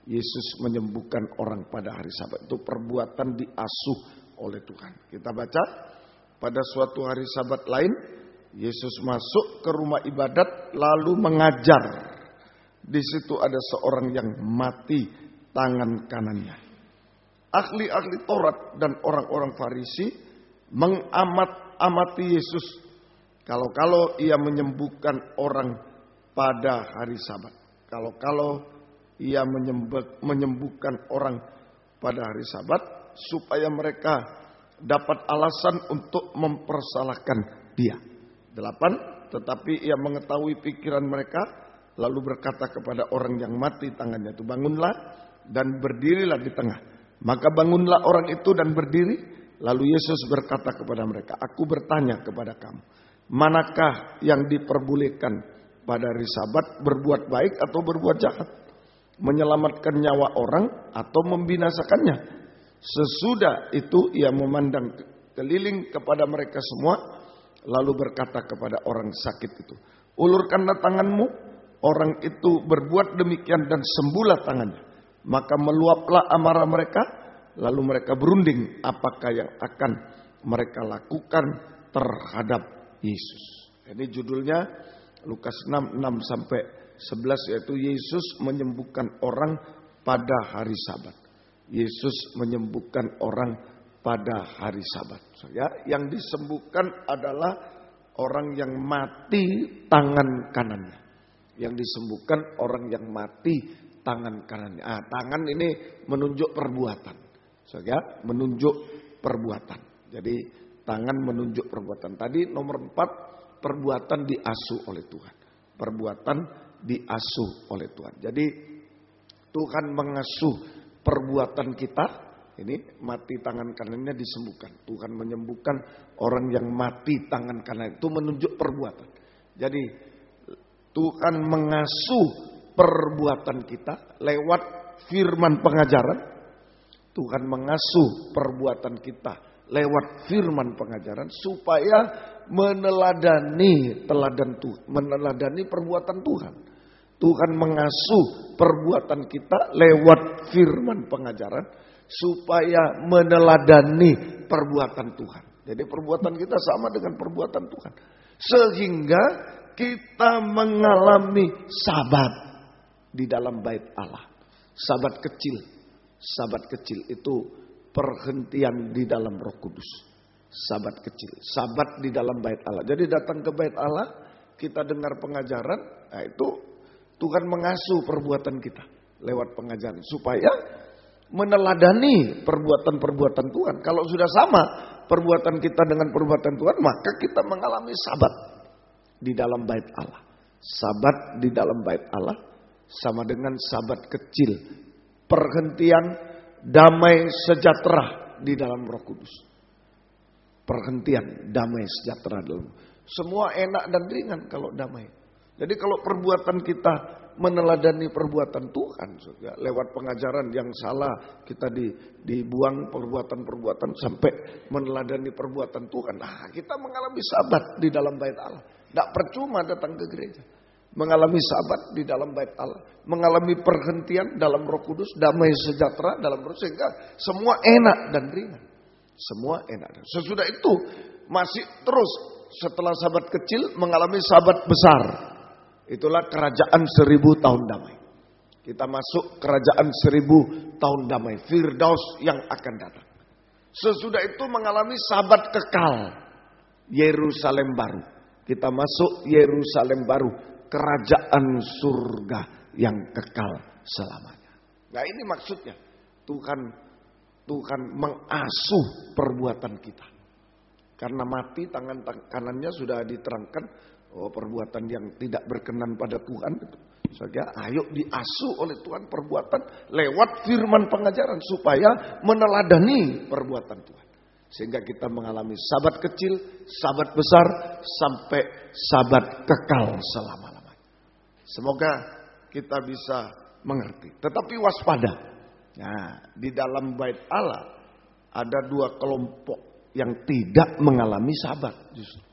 Yesus menyembuhkan orang pada hari Sabat. Itu perbuatan diasuh oleh Tuhan. Kita baca, pada suatu hari Sabat lain Yesus masuk ke rumah ibadat lalu mengajar. Di situ ada seorang yang mati tangan kanannya. Ahli-ahli Taurat dan orang-orang Farisi mengamat-amati Yesus kalau ia menyembuhkan orang pada hari Sabat. Kalau ia menyembuhkan orang pada hari Sabat supaya mereka dapat alasan untuk mempersalahkan dia. 8. Tetapi ia mengetahui pikiran mereka, lalu berkata kepada orang yang mati tangannya itu, bangunlah dan berdirilah di tengah. Maka bangunlah orang itu dan berdiri. Lalu Yesus berkata kepada mereka, aku bertanya kepada kamu, manakah yang diperbolehkan pada hari Sabat, berbuat baik atau berbuat jahat, menyelamatkan nyawa orang atau membinasakannya? Sesudah itu ia memandang keliling kepada mereka semua, lalu berkata kepada orang sakit itu, ulurkanlah tanganmu. Orang itu berbuat demikian dan sembuhlah tangannya. Maka meluaplah amarah mereka, lalu mereka berunding apakah yang akan mereka lakukan terhadap Yesus. Ini judulnya Lukas 6 sampai 11, yaitu Yesus menyembuhkan orang pada hari Sabat. Yesus menyembuhkan orang pada hari Sabat. Ya, yang disembuhkan adalah orang yang mati tangan kanannya. Yang disembuhkan orang yang mati tangan kanannya. Tangan ini menunjuk perbuatan. Ya, menunjuk perbuatan. Jadi tangan menunjuk perbuatan. Tadi nomor 4, perbuatan diasuh oleh Tuhan. Perbuatan diasuh oleh Tuhan. Jadi Tuhan mengasuh perbuatan kita. Ini mati tangan kanannya disembuhkan. Tuhan menyembuhkan orang yang mati tangan kanan. Itu menunjuk perbuatan. Jadi Tuhan mengasuh perbuatan kita lewat firman pengajaran. Tuhan mengasuh perbuatan kita lewat firman pengajaran supaya meneladani perbuatan Tuhan. Tuhan mengasuh perbuatan kita lewat firman pengajaran supaya meneladani perbuatan Tuhan. Jadi perbuatan kita sama dengan perbuatan Tuhan. Sehingga kita mengalami Sabat di dalam bait Allah. Sabat kecil. Sabat kecil itu perhentian di dalam Roh Kudus. Sabat kecil, sabat di dalam bait Allah. Jadi datang ke bait Allah, kita dengar pengajaran, nah itu Tuhan mengasuh perbuatan kita lewat pengajaran supaya meneladani perbuatan-perbuatan Tuhan. Kalau sudah sama perbuatan kita dengan perbuatan Tuhan, maka kita mengalami sabat di dalam bait Allah. Sabat di dalam bait Allah sama dengan sabat kecil. Perhentian damai sejahtera di dalam Roh Kudus. Perhentian damai sejahtera dalam. Semua enak dan ringan kalau damai. Jadi kalau perbuatan kita meneladani perbuatan Tuhan, ya, lewat pengajaran yang salah kita dibuang perbuatan-perbuatan sampai meneladani perbuatan Tuhan. Nah, kita mengalami sabat di dalam bait Allah. Tidak percuma datang ke gereja. Mengalami sabat di dalam bait Allah, mengalami perhentian dalam Roh Kudus, damai sejahtera dalam Roh, sehingga semua enak dan ringan. Semua enak. Sesudah itu masih terus setelah sabat kecil mengalami sabat besar. Itulah kerajaan 1000 tahun damai. Kita masuk kerajaan 1000 tahun damai, Firdaus yang akan datang. Sesudah itu mengalami sabat kekal, Yerusalem baru. Kita masuk Yerusalem baru, kerajaan surga yang kekal selamanya. Nah ini maksudnya Tuhan mengasuh perbuatan kita. Karena mati tangan kanannya sudah diterangkan, perbuatan yang tidak berkenan pada Tuhan. Saja, ayo diasuh oleh Tuhan perbuatan lewat firman pengajaran supaya meneladani perbuatan Tuhan. Sehingga kita mengalami sabat kecil, sabat besar, sampai sabat kekal selama-lamanya. Semoga kita bisa mengerti. Tetapi waspada. Nah, di dalam bait Allah ada 2 kelompok yang tidak mengalami sabat justru.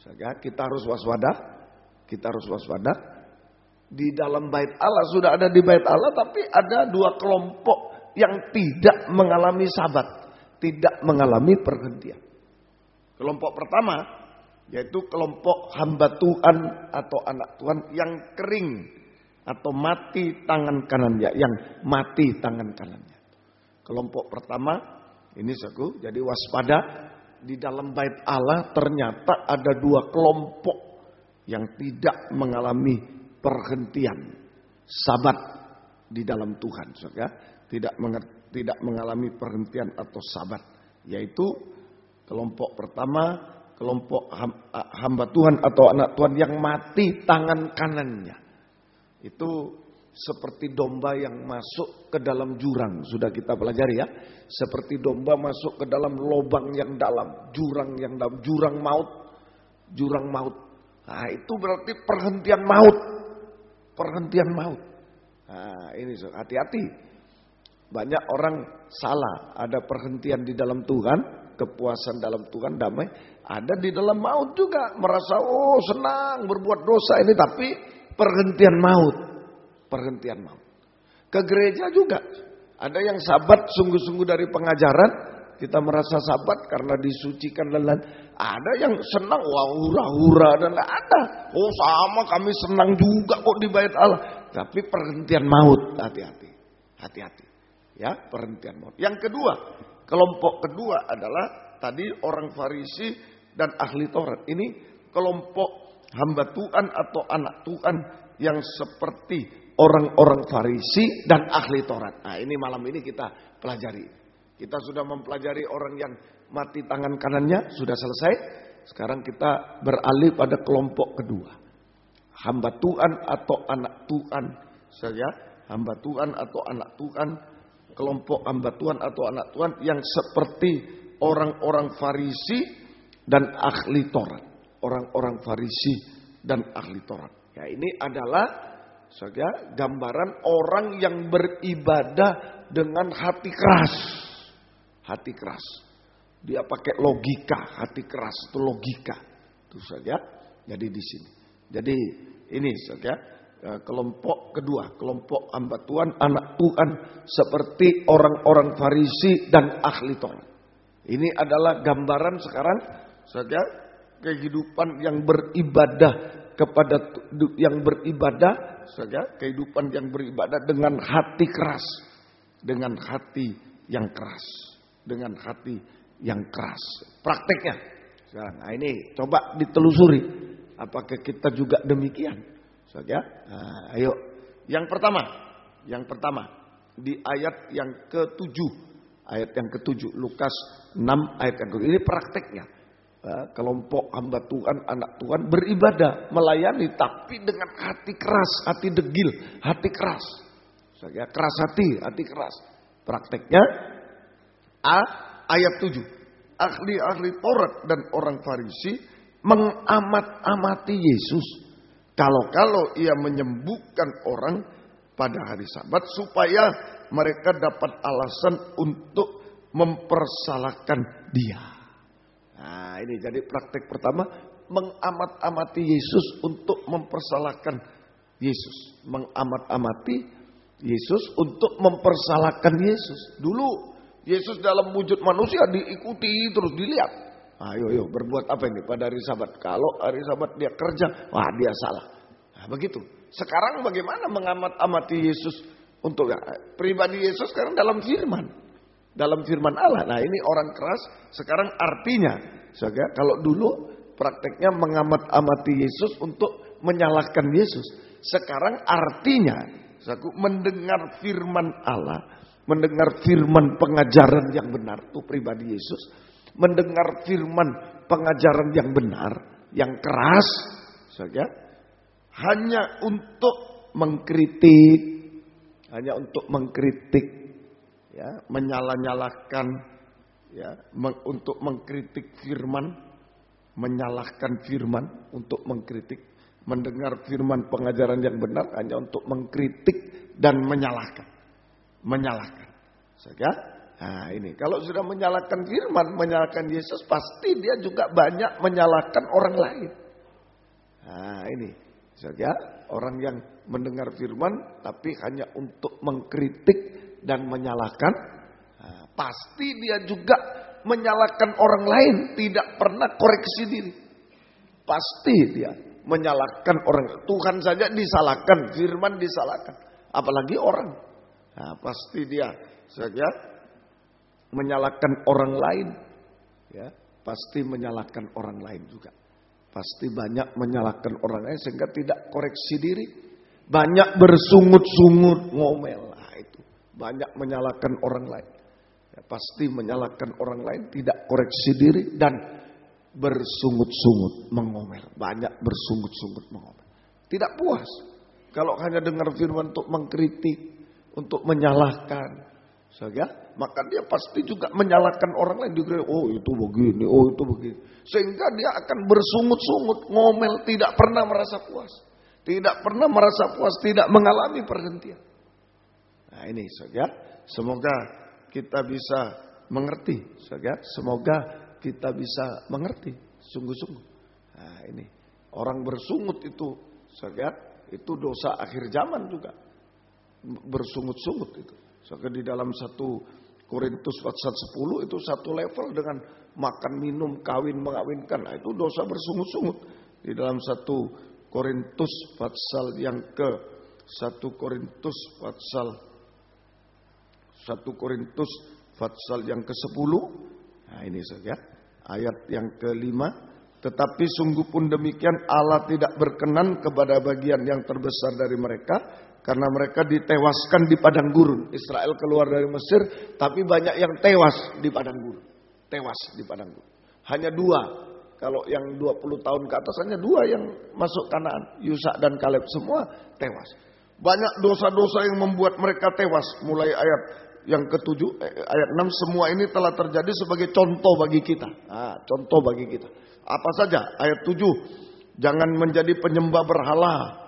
Sehingga kita harus waspada. Kita harus waspada. Di dalam bait Allah sudah ada di bait Allah, tapi ada 2 kelompok yang tidak mengalami sabat, tidak mengalami perhentian. Kelompok pertama yaitu kelompok hamba Tuhan atau anak Tuhan yang kering atau mati tangan kanannya, yang mati tangan kanannya. Kelompok pertama ini saudaraku, jadi waspada. Di dalam bait Allah ternyata ada 2 kelompok yang tidak mengalami perhentian sabat di dalam Tuhan, saudara. Tidak mengalami perhentian atau sabat, yaitu kelompok pertama, kelompok hamba Tuhan atau anak Tuhan yang mati tangan kanannya. Itu seperti domba yang masuk ke dalam jurang, sudah kita pelajari ya. Seperti domba masuk ke dalam lubang yang dalam, jurang yang dalam, jurang maut. Nah, itu berarti perhentian maut. Nah, ini hati-hati. Banyak orang salah, ada perhentian di dalam Tuhan, kepuasan dalam Tuhan, damai. Ada di dalam maut juga, merasa senang berbuat dosa ini, tapi perhentian maut. Ke gereja juga, ada yang sabat sungguh-sungguh dari pengajaran, kita merasa sabat karena disucikan dan lain. Ada yang senang, wah hura-hura dan lain. Ada, sama kami senang juga kok di bait Allah. Tapi perhentian maut, hati-hati. Ya, perhentian maut. Yang kedua, kelompok kedua adalah tadi orang Farisi dan ahli Taurat. Ini kelompok hamba Tuhan atau anak Tuhan yang seperti orang-orang Farisi dan ahli Taurat. Nah, ini malam ini kita pelajari. Kita sudah mempelajari orang yang mati tangan kanannya, sudah selesai. Sekarang kita beralih pada kelompok kedua. Hamba Tuhan atau anak Tuhan saja. Hamba Tuhan atau anak Tuhan. Kelompok hamba Tuhan atau anak Tuhan yang seperti orang-orang Farisi dan ahli Taurat. Orang-orang Farisi dan ahli Taurat. Ya, ini adalah saja gambaran orang yang beribadah dengan hati keras. Hati keras. Dia pakai logika, hati keras itu logika. Itu saja. Jadi di sini. Jadi ini saja. Kelompok kedua, kelompok hamba Tuhan, anak Tuhan seperti orang-orang Farisi dan ahli Taurat. Ini adalah gambaran sekarang saja kehidupan yang beribadah saja kehidupan yang beribadah dengan hati keras, dengan hati yang keras, prakteknya. Nah, ini coba ditelusuri, apakah kita juga demikian? Saja, nah, ayo. Yang pertama di ayat yang ke-7, Lukas 6 ayat yang ke-7. Ini prakteknya. Kelompok hamba Tuhan, anak Tuhan beribadah, melayani, tapi dengan hati keras, hati degil, hati keras. Saja, keras hati keras. Prakteknya ayat 7. Ahli-ahli Taurat dan orang Farisi mengamat-amati Yesus. Kalau ia menyembuhkan orang pada hari Sabat supaya mereka dapat alasan untuk mempersalahkan dia. Nah, ini jadi praktek pertama, mengamat-amati Yesus untuk mempersalahkan Yesus. Mengamat-amati Yesus untuk mempersalahkan Yesus. Dulu Yesus dalam wujud manusia diikuti terus dilihat. Ayo berbuat apa ini pada hari Sabat? Kalau hari Sabat dia kerja, wah dia salah. Nah, begitu. Sekarang bagaimana mengamat-amati Yesus untuk pribadi Yesus sekarang dalam firman Allah. Nah, ini orang keras. Sekarang artinya, kalau dulu prakteknya mengamat-amati Yesus untuk menyalahkan Yesus. Sekarang artinya, mendengar firman Allah, mendengar firman pengajaran yang benar, itu pribadi Yesus. Mendengar firman pengajaran yang benar, yang keras saja, hanya untuk mengkritik, ya, menyalahkan, ya, untuk mengkritik firman, menyalahkan firman, untuk mengkritik, mendengar firman pengajaran yang benar hanya untuk mengkritik dan menyalahkan, saja. Nah, ini kalau sudah menyalahkan firman, menyalahkan Yesus, pasti dia juga banyak menyalahkan orang lain. Nah, ini saja orang yang mendengar firman tapi hanya untuk mengkritik dan menyalahkan, nah, pasti dia juga menyalahkan orang lain, tidak pernah koreksi diri. Pasti dia menyalahkan orang. Tuhan saja disalahkan, firman disalahkan, apalagi orang. Nah, pasti dia saja menyalahkan orang lain, ya, pasti menyalahkan orang lain juga, pasti banyak menyalahkan orang lain sehingga tidak koreksi diri, Banyak bersungut-sungut, ngomel. Nah, itu. Banyak menyalahkan orang lain. Ya, pasti menyalahkan orang lain, tidak koreksi diri, dan bersungut-sungut, mengomel. Banyak bersungut-sungut, mengomel. Tidak puas. Kalau hanya dengar firman untuk mengkritik, untuk menyalahkan, maka dia pasti juga menyalahkan orang lain. Dia oh itu begini, oh itu begini. Sehingga dia akan bersungut-sungut, ngomel, tidak pernah merasa puas. Tidak pernah merasa puas, tidak mengalami perhentian. Nah ini semoga kita bisa mengerti. Semoga kita bisa mengerti sungguh-sungguh. Nah ini orang bersungut itu, itu dosa akhir zaman juga. Bersungut-sungut itu. Di dalam 1 Korintus pasal 10 itu satu level dengan makan, minum, kawin, mengawinkan. Nah, itu dosa bersungut-sungut. Di dalam 1 Korintus pasal yang ke 1 Korintus pasal yang ke-10. Nah, ini saja ayat yang ke-5. Tetapi sungguh pun demikian Allah tidak berkenan kepada bagian yang terbesar dari mereka, karena mereka ditewaskan di padang gurun. Israel keluar dari Mesir, tapi banyak yang tewas di padang gurun. Tewas di padang gurun. Hanya 2. Kalau yang 20 tahun ke atas hanya 2 yang masuk Kanaan. Yusa dan Kaleb semua tewas. Banyak dosa-dosa yang membuat mereka tewas. Mulai ayat yang ke-7, ayat 6. Semua ini telah terjadi sebagai contoh bagi kita. Nah, contoh bagi kita. Apa saja? Ayat 7. Jangan menjadi penyembah berhala.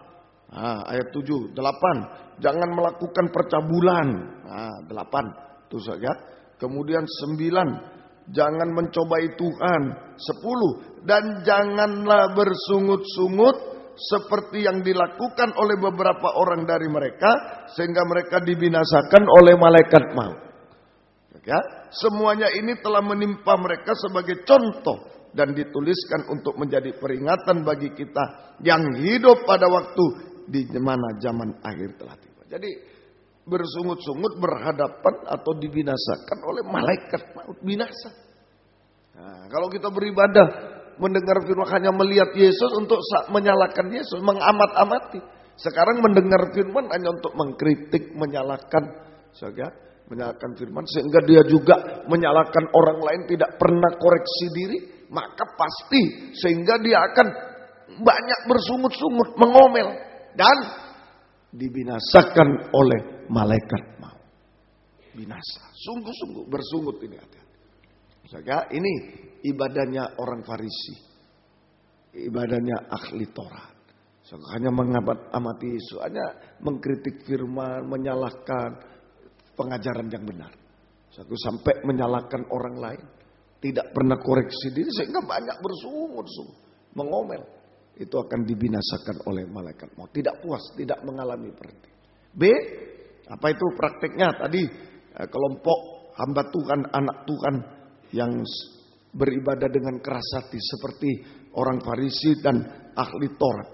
Nah, ayat 7, 8. Jangan melakukan percabulan. Nah, 8. Itu saja. Kemudian 9. Jangan mencobai Tuhan. 10. Dan janganlah bersungut-sungut seperti yang dilakukan oleh beberapa orang dari mereka, sehingga mereka dibinasakan oleh malaikat maut. Ya, semuanya ini telah menimpa mereka sebagai contoh dan dituliskan untuk menjadi peringatan bagi kita yang hidup pada waktu di mana zaman akhir telah tiba. Jadi bersungut-sungut berhadapan atau dibinasakan oleh malaikat maut, binasa. Nah, kalau kita beribadah mendengar firman hanya melihat Yesus untuk menyalahkan Yesus, mengamat-amati. Sekarang mendengar firman hanya untuk mengkritik, menyalahkan, menyalahkan firman, sehingga dia juga menyalahkan orang lain, tidak pernah koreksi diri, maka pasti sehingga dia akan banyak bersungut-sungut, mengomel. Dan dibinasakan oleh malaikat maut. Binasa. Sungguh-sungguh bersungut ini. Ini ibadahnya orang Farisi. Ibadahnya ahli Taurat. Hanya mengamati Yesus. Hanya mengkritik firman. Menyalahkan pengajaran yang benar. Sampai menyalahkan orang lain. Tidak pernah koreksi diri. Sehingga banyak bersungut-sungut. Mengomel. Itu akan dibinasakan oleh malaikat maut. Tidak puas, tidak mengalami berhenti. B, apa itu prakteknya? Tadi kelompok hamba Tuhan, anak Tuhan yang beribadah dengan keras hati seperti orang Farisi dan ahli Taurat.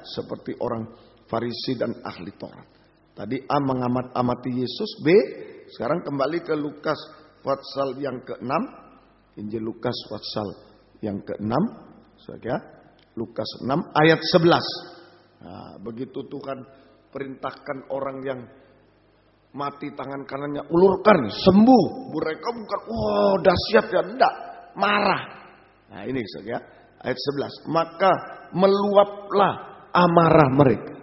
Seperti orang Farisi dan ahli Taurat. Tadi A, mengamat-amati Yesus. B, sekarang kembali ke Lukas pasal yang ke-6. Injil Lukas pasal yang ke-6. Lukas 6 ayat 11. Nah, begitu Tuhan perintahkan orang yang mati tangan kanannya ulurkan, sembuh. Mereka bukan, dahsyat ya, enggak, marah. Nah, ini saja ayat 11. Maka meluaplah amarah mereka.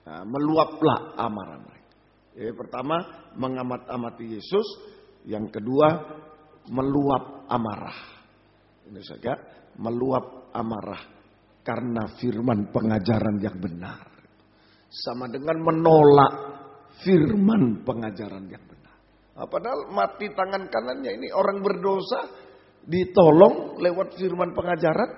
Nah, meluaplah amarah mereka. Jadi pertama mengamat-amati Yesus, yang kedua meluap amarah. Ini saja, meluap amarah karena firman pengajaran yang benar. Sama dengan menolak firman pengajaran yang benar. Padahal mati tangan kanannya ini orang berdosa ditolong lewat firman pengajaran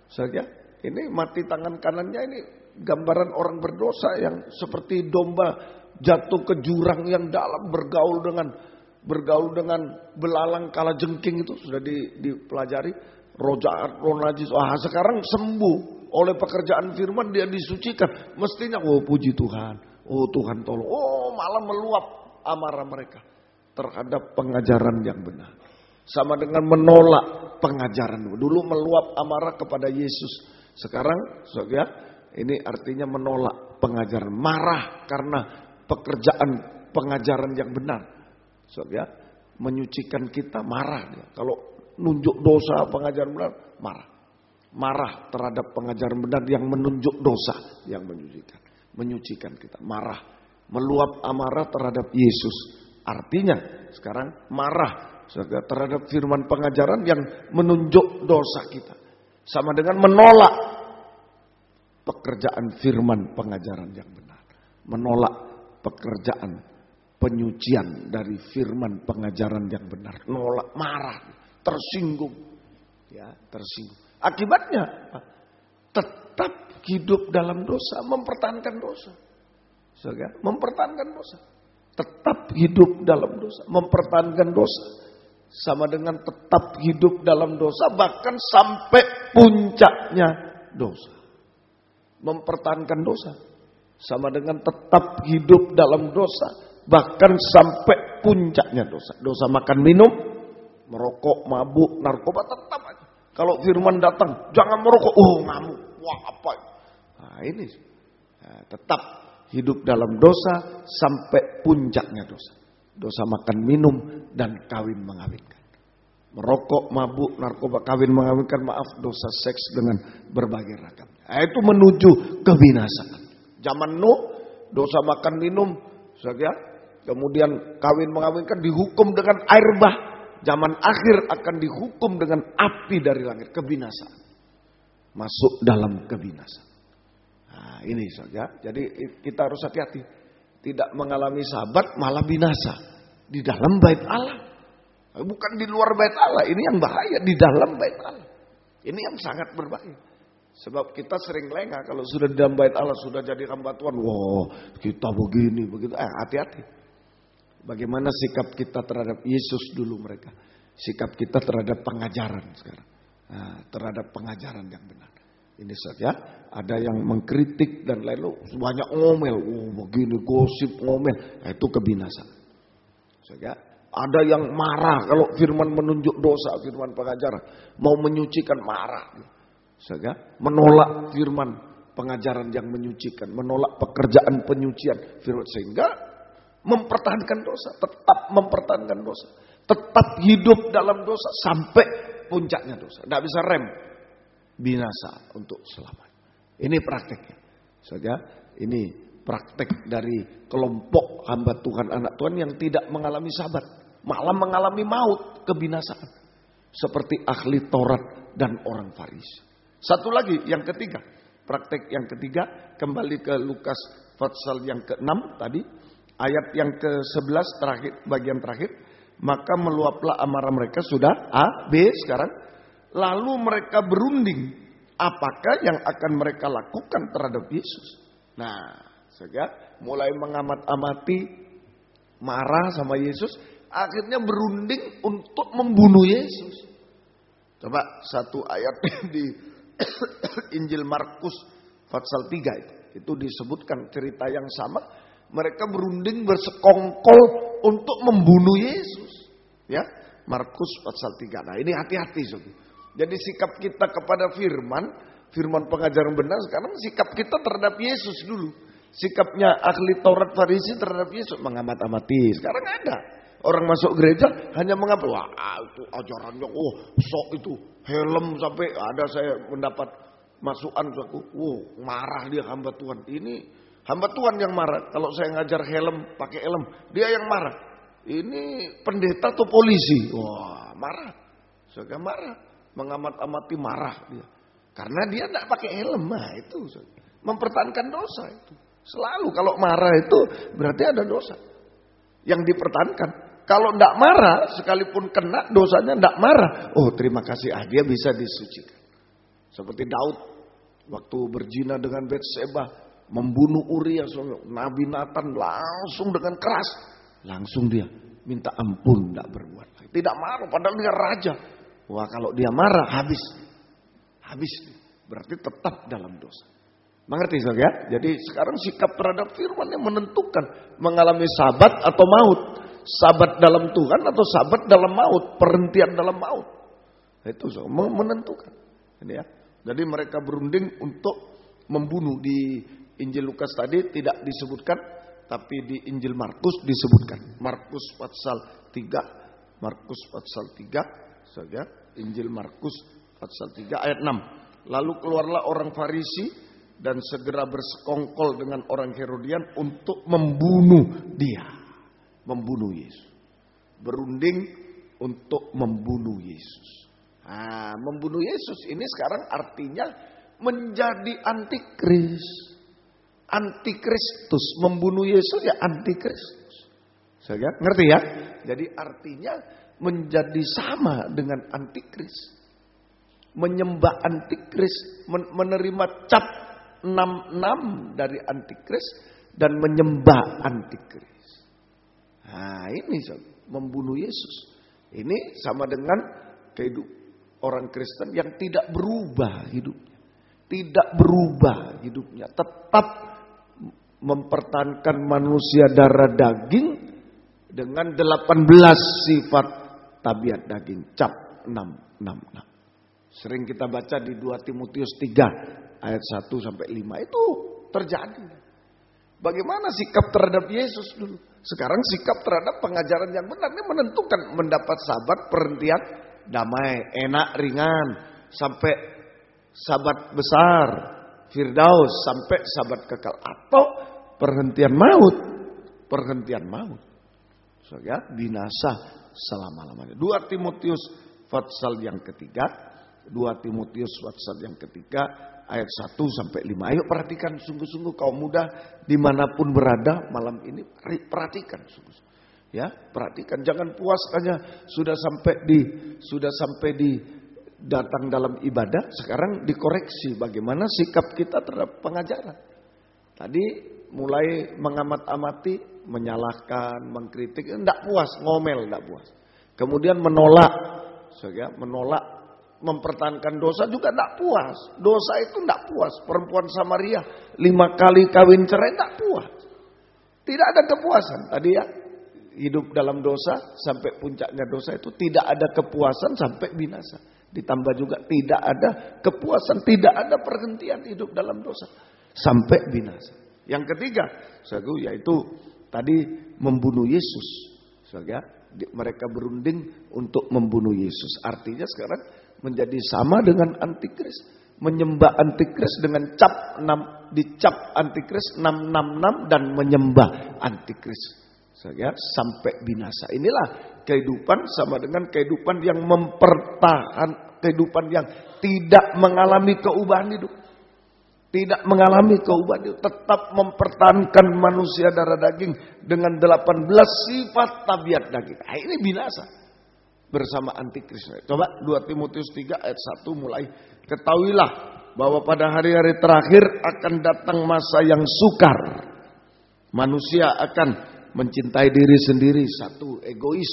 saja. Ini mati tangan kanannya ini gambaran orang berdosa yang seperti domba jatuh ke jurang yang dalam, bergaul dengan belalang kalajengking. Itu sudah dipelajari. Rojaat, roh najis. Sekarang sembuh oleh pekerjaan firman, dia disucikan. Mestinya puji Tuhan. Tuhan tolong. Malah meluap amarah mereka terhadap pengajaran yang benar. Sama dengan menolak pengajaran. Dulu meluap amarah kepada Yesus. Sekarang Ini artinya menolak pengajaran. Marah karena pekerjaan pengajaran yang benar. Ya, menyucikan kita, marah dia. Kalau nunjuk dosa pengajaran benar, marah. Marah terhadap pengajaran benar yang menunjuk dosa, yang menyucikan kita. Marah, meluap amarah terhadap Yesus. Artinya sekarang marah terhadap firman pengajaran yang menunjuk dosa kita. Sama dengan menolak pekerjaan firman pengajaran yang benar. Menolak pekerjaan penyucian dari firman pengajaran yang benar. Menolak, marah, tersinggung. Ya, tersinggung. Akibatnya tetap hidup dalam dosa, mempertahankan dosa. Mempertahankan dosa. Tetap hidup dalam dosa, mempertahankan dosa. Sama dengan tetap hidup dalam dosa, bahkan sampai puncaknya dosa. Mempertahankan dosa. Sama dengan tetap hidup dalam dosa, bahkan sampai puncaknya dosa. Dosa makan minum, merokok, mabuk, narkoba, tetap aja. Kalau firman datang, jangan merokok, ngamuk, wah apa. Nah ini, tetap hidup dalam dosa sampai puncaknya dosa. Dosa makan minum dan kawin mengawinkan. Merokok, mabuk, narkoba, kawin mengawinkan, dosa seks dengan berbagai ragam. Nah, itu menuju kebinasaan. Zaman Nuh, dosa makan minum, kemudian kawin mengawinkan dihukum dengan air bah. Zaman akhir akan dihukum dengan api dari langit, kebinasaan. Masuk dalam kebinasaan. Nah, ini saja. Jadi kita harus hati-hati. Tidak mengalami sabat malah binasa. Di dalam bait Allah. Bukan di luar bait Allah. Ini yang bahaya. Di dalam bait Allah. Ini yang sangat berbahaya. Sebab kita sering lengah. Kalau sudah di dalam bait Allah. Sudah jadi hamba Tuhan. Wah kita begini. Begitu. Hati-hati. Bagaimana sikap kita terhadap Yesus dulu mereka. Sikap kita terhadap pengajaran sekarang. Nah, terhadap pengajaran yang benar. Ini saja. Ada yang mengkritik dan lain-lain. Banyak ngomel. Begini gosip ngomel. Nah, itu kebinasaan. Saja. Ada yang marah kalau firman menunjuk dosa. Firman pengajaran. Mau menyucikan marah. Saja. Menolak firman pengajaran yang menyucikan. Menolak pekerjaan penyucian. Firman sehingga mempertahankan dosa, tetap mempertahankan dosa, tetap hidup dalam dosa sampai puncaknya dosa. Tidak bisa rem, binasa untuk selamanya. Ini prakteknya. Saja, ini praktek dari kelompok hamba Tuhan, anak Tuhan yang tidak mengalami sabat, malah mengalami maut, kebinasaan. Seperti ahli Taurat dan orang Farisi. Satu lagi, yang ketiga, praktek yang ketiga, kembali ke Lukas pasal yang ke-6 tadi. Ayat yang ke-11 terakhir, bagian terakhir. Maka meluaplah amarah mereka, sudah A, B sekarang. Lalu mereka berunding. Apakah yang akan mereka lakukan terhadap Yesus? Nah, sehingga mulai mengamat-amati, marah sama Yesus. Akhirnya berunding untuk membunuh Yesus. Coba satu ayat di Injil Markus pasal 3 itu disebutkan cerita yang sama. Mereka berunding bersekongkol untuk membunuh Yesus. Ya, Markus pasal 3. Nah, ini hati-hati, Sobi. Jadi sikap kita kepada firman pengajaran benar, sekarang sikap kita terhadap Yesus dulu. Sikapnya ahli Taurat Farisi terhadap Yesus mengamat-amati. Sekarang ada orang masuk gereja hanya mengambil, wah itu ajarannya, sok itu helm sampai ada saya mendapat masukan, marah dia hamba Tuhan. Ini hamba Tuhan yang marah. Kalau saya ngajar helm, pakai helm, dia yang marah. Ini pendeta atau polisi? Wah, marah. Saya marah. Mengamat-amati marah dia. Karena dia tidak pakai helm. Nah, itu mempertahankan dosa itu. Selalu kalau marah itu berarti ada dosa yang dipertahankan. Kalau tidak marah, sekalipun kena dosanya tidak marah. Oh, terima kasih. Dia bisa disucikan. Seperti Daud waktu berzina dengan Batseba. Membunuh Uria, Nabi Nathan langsung dengan keras. Langsung dia minta ampun, tidak berbuat lagi. Tidak marah, padahal dia raja. Wah, kalau dia marah, habis. Habis, berarti tetap dalam dosa. Mengerti saudara? Jadi sekarang sikap terhadap firman yang menentukan. Mengalami sabat atau maut. Sabat dalam Tuhan atau sabat dalam maut. Perhentian dalam maut. Itu menentukan. Ini ya. Jadi mereka berunding untuk membunuh. Di Injil Lukas tadi tidak disebutkan, tapi di Injil Markus disebutkan. Markus pasal 3, Markus pasal 3 saja, Injil Markus pasal 3 ayat 6. Lalu keluarlah orang Farisi dan segera bersekongkol dengan orang Herodian untuk membunuh dia. Membunuh Yesus. Berunding untuk membunuh Yesus. Nah, membunuh Yesus ini sekarang artinya menjadi antikris. Antikristus. Membunuh Yesus ya antikristus. Saya ngerti ya? Jadi artinya menjadi sama dengan antikris. Menyembah antikris. Menerima cap 66 dari antikris. Dan menyembah antikris. Nah ini membunuh Yesus. Ini sama dengan kehidupan orang Kristen yang tidak berubah hidupnya. Tidak berubah hidupnya. Tetap mempertahankan manusia darah daging dengan 18 sifat tabiat daging. Cap 666. Sering kita baca di 2 Timotius 3 ayat 1 sampai 5 itu terjadi. Bagaimana sikap terhadap Yesus dulu? Sekarang sikap terhadap pengajaran yang benar ini menentukan mendapat sabat, perhentian, damai, enak, ringan, sampai sabat besar, Firdaus, sampai sabat kekal, atau perhentian maut. Perhentian maut. So, ya, binasa selama-lamanya. 2 Timotius pasal yang ketiga, 2 Timotius pasal yang ketiga, ayat 1 sampai 5. Ayo perhatikan sungguh-sungguh kaum muda dimanapun berada malam ini, perhatikan sungguh-sungguh. Ya, perhatikan, jangan puas hanya sudah sampai di datang dalam ibadah, sekarang dikoreksi bagaimana sikap kita terhadap pengajaran. Tadi mulai mengamat-amati, menyalahkan, mengkritik, enggak puas, ngomel, enggak puas. Kemudian menolak, mempertahankan dosa juga enggak puas. Dosa itu enggak puas. Perempuan Samaria 5 kali kawin cerai enggak puas. Tidak ada kepuasan. Tadi ya, hidup dalam dosa sampai puncaknya dosa itu tidak ada kepuasan sampai binasa. Ditambah juga tidak ada kepuasan, tidak ada perhentian hidup dalam dosa sampai binasa. Yang ketiga, yaitu tadi membunuh Yesus. Mereka berunding untuk membunuh Yesus. Artinya sekarang menjadi sama dengan antikris, menyembah antikris dengan dicap antikris 666 dan menyembah antikris. Sampai binasa. Inilah kehidupan sama dengan kehidupan yang kehidupan yang tidak mengalami keubahan hidup. Tidak mengalami keubahan hidup. Tetap mempertahankan manusia darah daging dengan 18 sifat tabiat daging. Nah, ini binasa bersama antikris. Coba 2 Timotius 3 ayat 1 mulai. Ketahuilah bahwa pada hari-hari terakhir akan datang masa yang sukar. Manusia akan mencintai diri sendiri, 1, egois,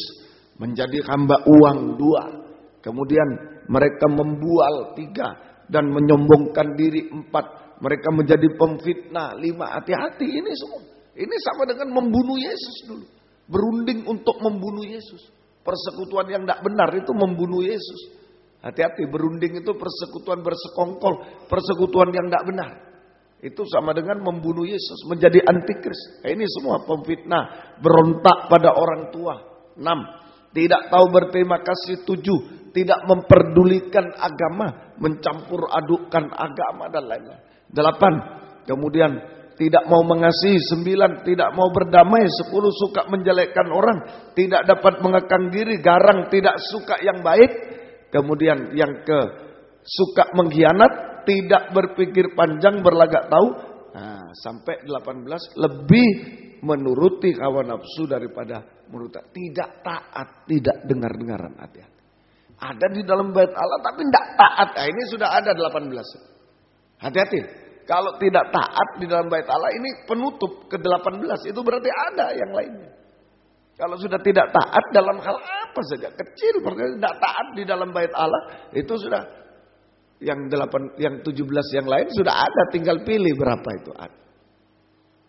menjadi hamba uang, 2, kemudian mereka membual, 3, dan menyombongkan diri, 4, mereka menjadi pemfitnah, 5, hati-hati ini semua. Ini sama dengan membunuh Yesus dulu, berunding untuk membunuh Yesus. Persekutuan yang tidak benar itu membunuh Yesus. Hati-hati, berunding itu persekutuan bersekongkol, persekutuan yang tidak benar. Itu sama dengan membunuh Yesus, menjadi antikris. Nah, ini semua pemfitnah, berontak pada orang tua. 6, tidak tahu berterima kasih. 7, tidak memperdulikan agama, mencampur adukkan agama dan lain-lain. 8, kemudian tidak mau mengasihi. 9, tidak mau berdamai. 10, suka menjelekkan orang, tidak dapat mengekang diri, garang, tidak suka yang baik. Kemudian yang suka mengkhianat, tidak berpikir panjang, berlagak tahu. Nah, sampai 18, lebih menuruti hawa nafsu daripada menurut. Tidak taat, tidak dengar-dengaran, hati-hati. Ada di dalam bait Allah tapi tidak taat. Nah, ini sudah ada 18. Hati-hati. Kalau tidak taat di dalam bait Allah, ini penutup ke 18. Itu berarti ada yang lainnya. Kalau sudah tidak taat dalam hal apa saja, kecil, berarti tidak taat di dalam bait Allah, itu sudah yang 17 yang lain sudah ada, tinggal pilih berapa itu ada.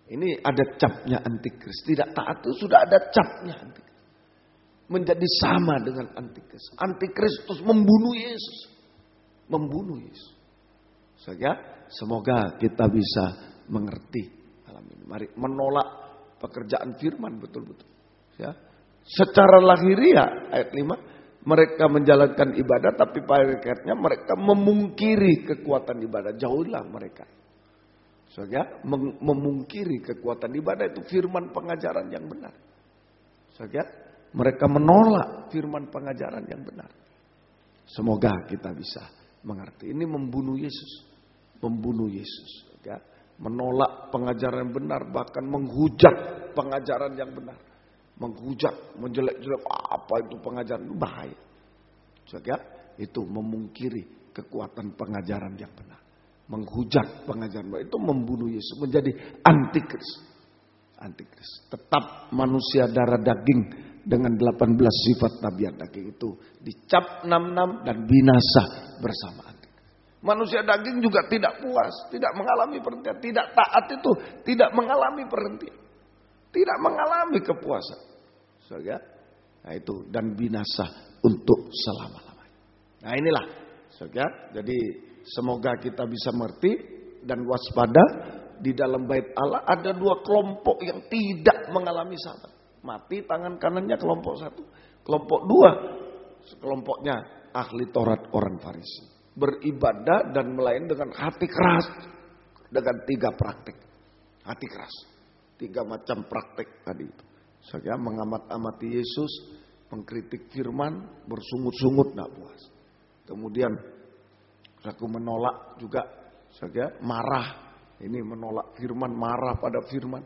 Ini ada capnya antikris. Tidak taat itu sudah ada capnya antikris. Menjadi sama dengan antikris. Antikris terus membunuh Yesus. Membunuh Yesus. Saudara, semoga kita bisa mengerti dalam ini. Mari menolak pekerjaan firman betul-betul. Ya. Secara lahiriah ayat 5, mereka menjalankan ibadah tapi pada hakikatnya mereka memungkiri kekuatan ibadah. Jauhilah mereka. Saudara, memungkiri kekuatan ibadah itu firman pengajaran yang benar. Saudara, mereka menolak firman pengajaran yang benar. Semoga kita bisa mengerti. Ini membunuh Yesus. Membunuh Yesus. Ya. Menolak pengajaran yang benar. Bahkan menghujat pengajaran yang benar. Menghujat, menjelek-jelek. Apa itu pengajaran? Itu bahaya. Ya. Itu memungkiri kekuatan pengajaran yang benar. Menghujat pengajaran benar. Itu membunuh Yesus. Menjadi antikris. Antikris. Tetap manusia darah daging. Dengan 18 sifat tabiat daging itu dicap 66 dan binasa bersama antikris. Manusia daging juga tidak puas, tidak mengalami perhentian, tidak taat itu tidak mengalami perhentian, tidak mengalami kepuasan. Saudara, nah itu dan binasa untuk selama-lamanya. Nah inilah, saudara. Jadi semoga kita bisa mengerti dan waspada di dalam bait Allah ada dua kelompok yang tidak mengalami sabat. Mati tangan kanannya kelompok satu. Kelompok dua, kelompoknya ahli Taurat orang Farisi. Beribadah dan melayani dengan hati keras. Dengan 3 praktik. Hati keras. 3 macam praktik tadi itu. Saya mengamat-amati Yesus, mengkritik firman, bersungut-sungut tidak puas. Kemudian aku menolak juga, saya marah. Ini menolak firman, marah pada firman.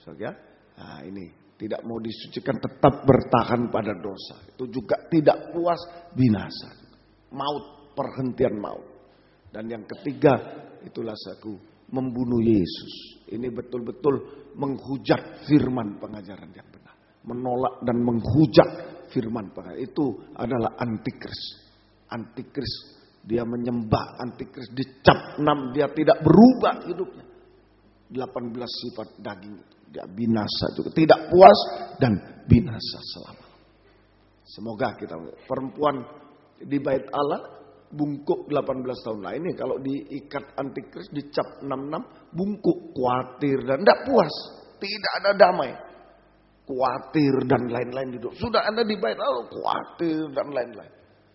Saya, nah ini. Tidak mau disucikan, tetap bertahan pada dosa. Itu juga tidak puas, binasa. Maut, perhentian maut. Dan yang ketiga, itulah saku membunuh Yesus. Ini betul-betul menghujat firman pengajaran yang benar. Menolak dan menghujat firman pengajaran. Itu adalah antikris. Antikris. Dia menyembah antikris. Dicap 6, dia tidak berubah hidupnya. 18 sifat daging itu. Dia binasa juga. Tidak puas dan binasa selama. Semoga kita. Perempuan di bait Allah bungkuk 18 tahun. Nah ini kalau diikat antikris dicap 66 bungkuk. Khawatir dan tidak puas. Tidak ada damai. Khawatir dan lain-lain hidup. Sudah Anda di bait Allah khawatir dan lain-lain.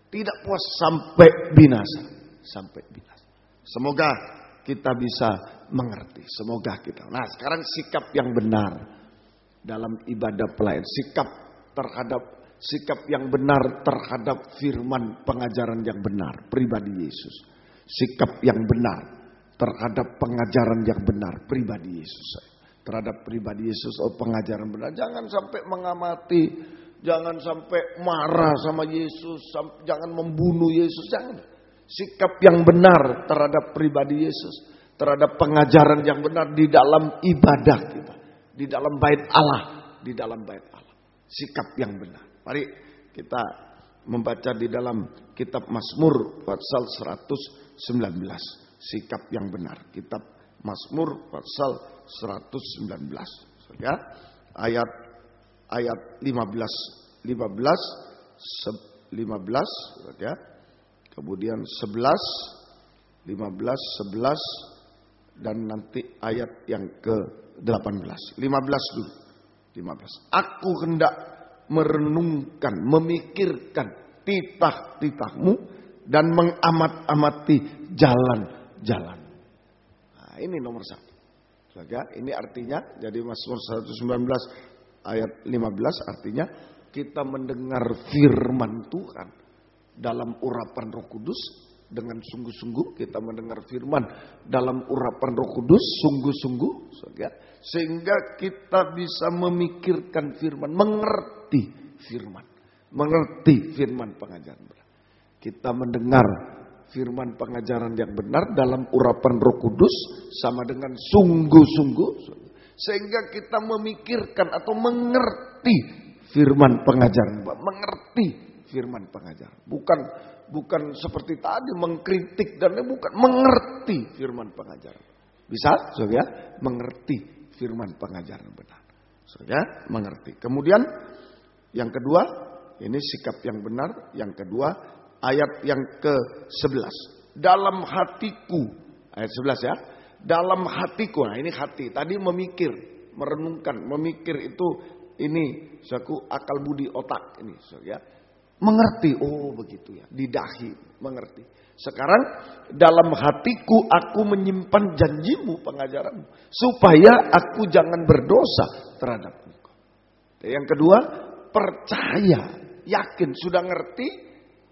Tidak puas sampai binasa. Sampai binasa. Semoga kita bisa mengerti. Semoga kita. Nah sekarang sikap yang benar dalam ibadah pelayanan. Sikap yang benar terhadap firman pengajaran yang benar. Pribadi Yesus. Sikap yang benar terhadap pengajaran yang benar. Pribadi Yesus. Terhadap pribadi Yesus. Pengajaran benar. Jangan sampai mengamati. Jangan sampai marah sama Yesus. Jangan membunuh Yesus. Jangan. Sikap yang benar terhadap pribadi Yesus. Terhadap pengajaran yang benar di dalam ibadah kita. Di dalam bait Allah. Di dalam bait Allah. Sikap yang benar. Mari kita membaca di dalam kitab Mazmur pasal 119. Sikap yang benar. Kitab Mazmur pasal 119. Ya, ayat 15 ya. Kemudian 11, 15, 11, dan nanti ayat yang ke-18. 15 dulu. 15. Aku hendak merenungkan, memikirkan titah-titahmu dan mengamat-amati jalan-jalan. Nah, ini nomor 1. Ini artinya, jadi Mazmur 119 ayat 15 artinya kita mendengar firman Tuhan. Dalam urapan Roh Kudus dengan sungguh-sungguh kita mendengar firman dalam urapan Roh Kudus sungguh-sungguh sehingga kita bisa memikirkan firman, mengerti firman pengajaran benar. Kita mendengar firman pengajaran yang benar dalam urapan Roh Kudus sama dengan sungguh-sungguh sehingga kita memikirkan atau mengerti firman pengajaran, mengerti firman pengajaran. Bukan seperti tadi mengkritik dan bukan, mengerti firman pengajaran. Bisa, Saudara? Mengerti firman pengajaran benar. Saudara, mengerti. Kemudian yang kedua, ini sikap yang benar. Yang kedua, ayat yang ke-11. Dalam hatiku Ayat 11 ya. Dalam hatiku, nah ini hati. Tadi memikir, merenungkan, memikir itu ini suatu akal budi otak ini, ya. Mengerti, oh begitu ya, di dahi, mengerti. Sekarang dalam hatiku aku menyimpan janjimu, pengajaranmu, supaya aku jangan berdosa terhadap engkau. Yang kedua, percaya, yakin, sudah ngerti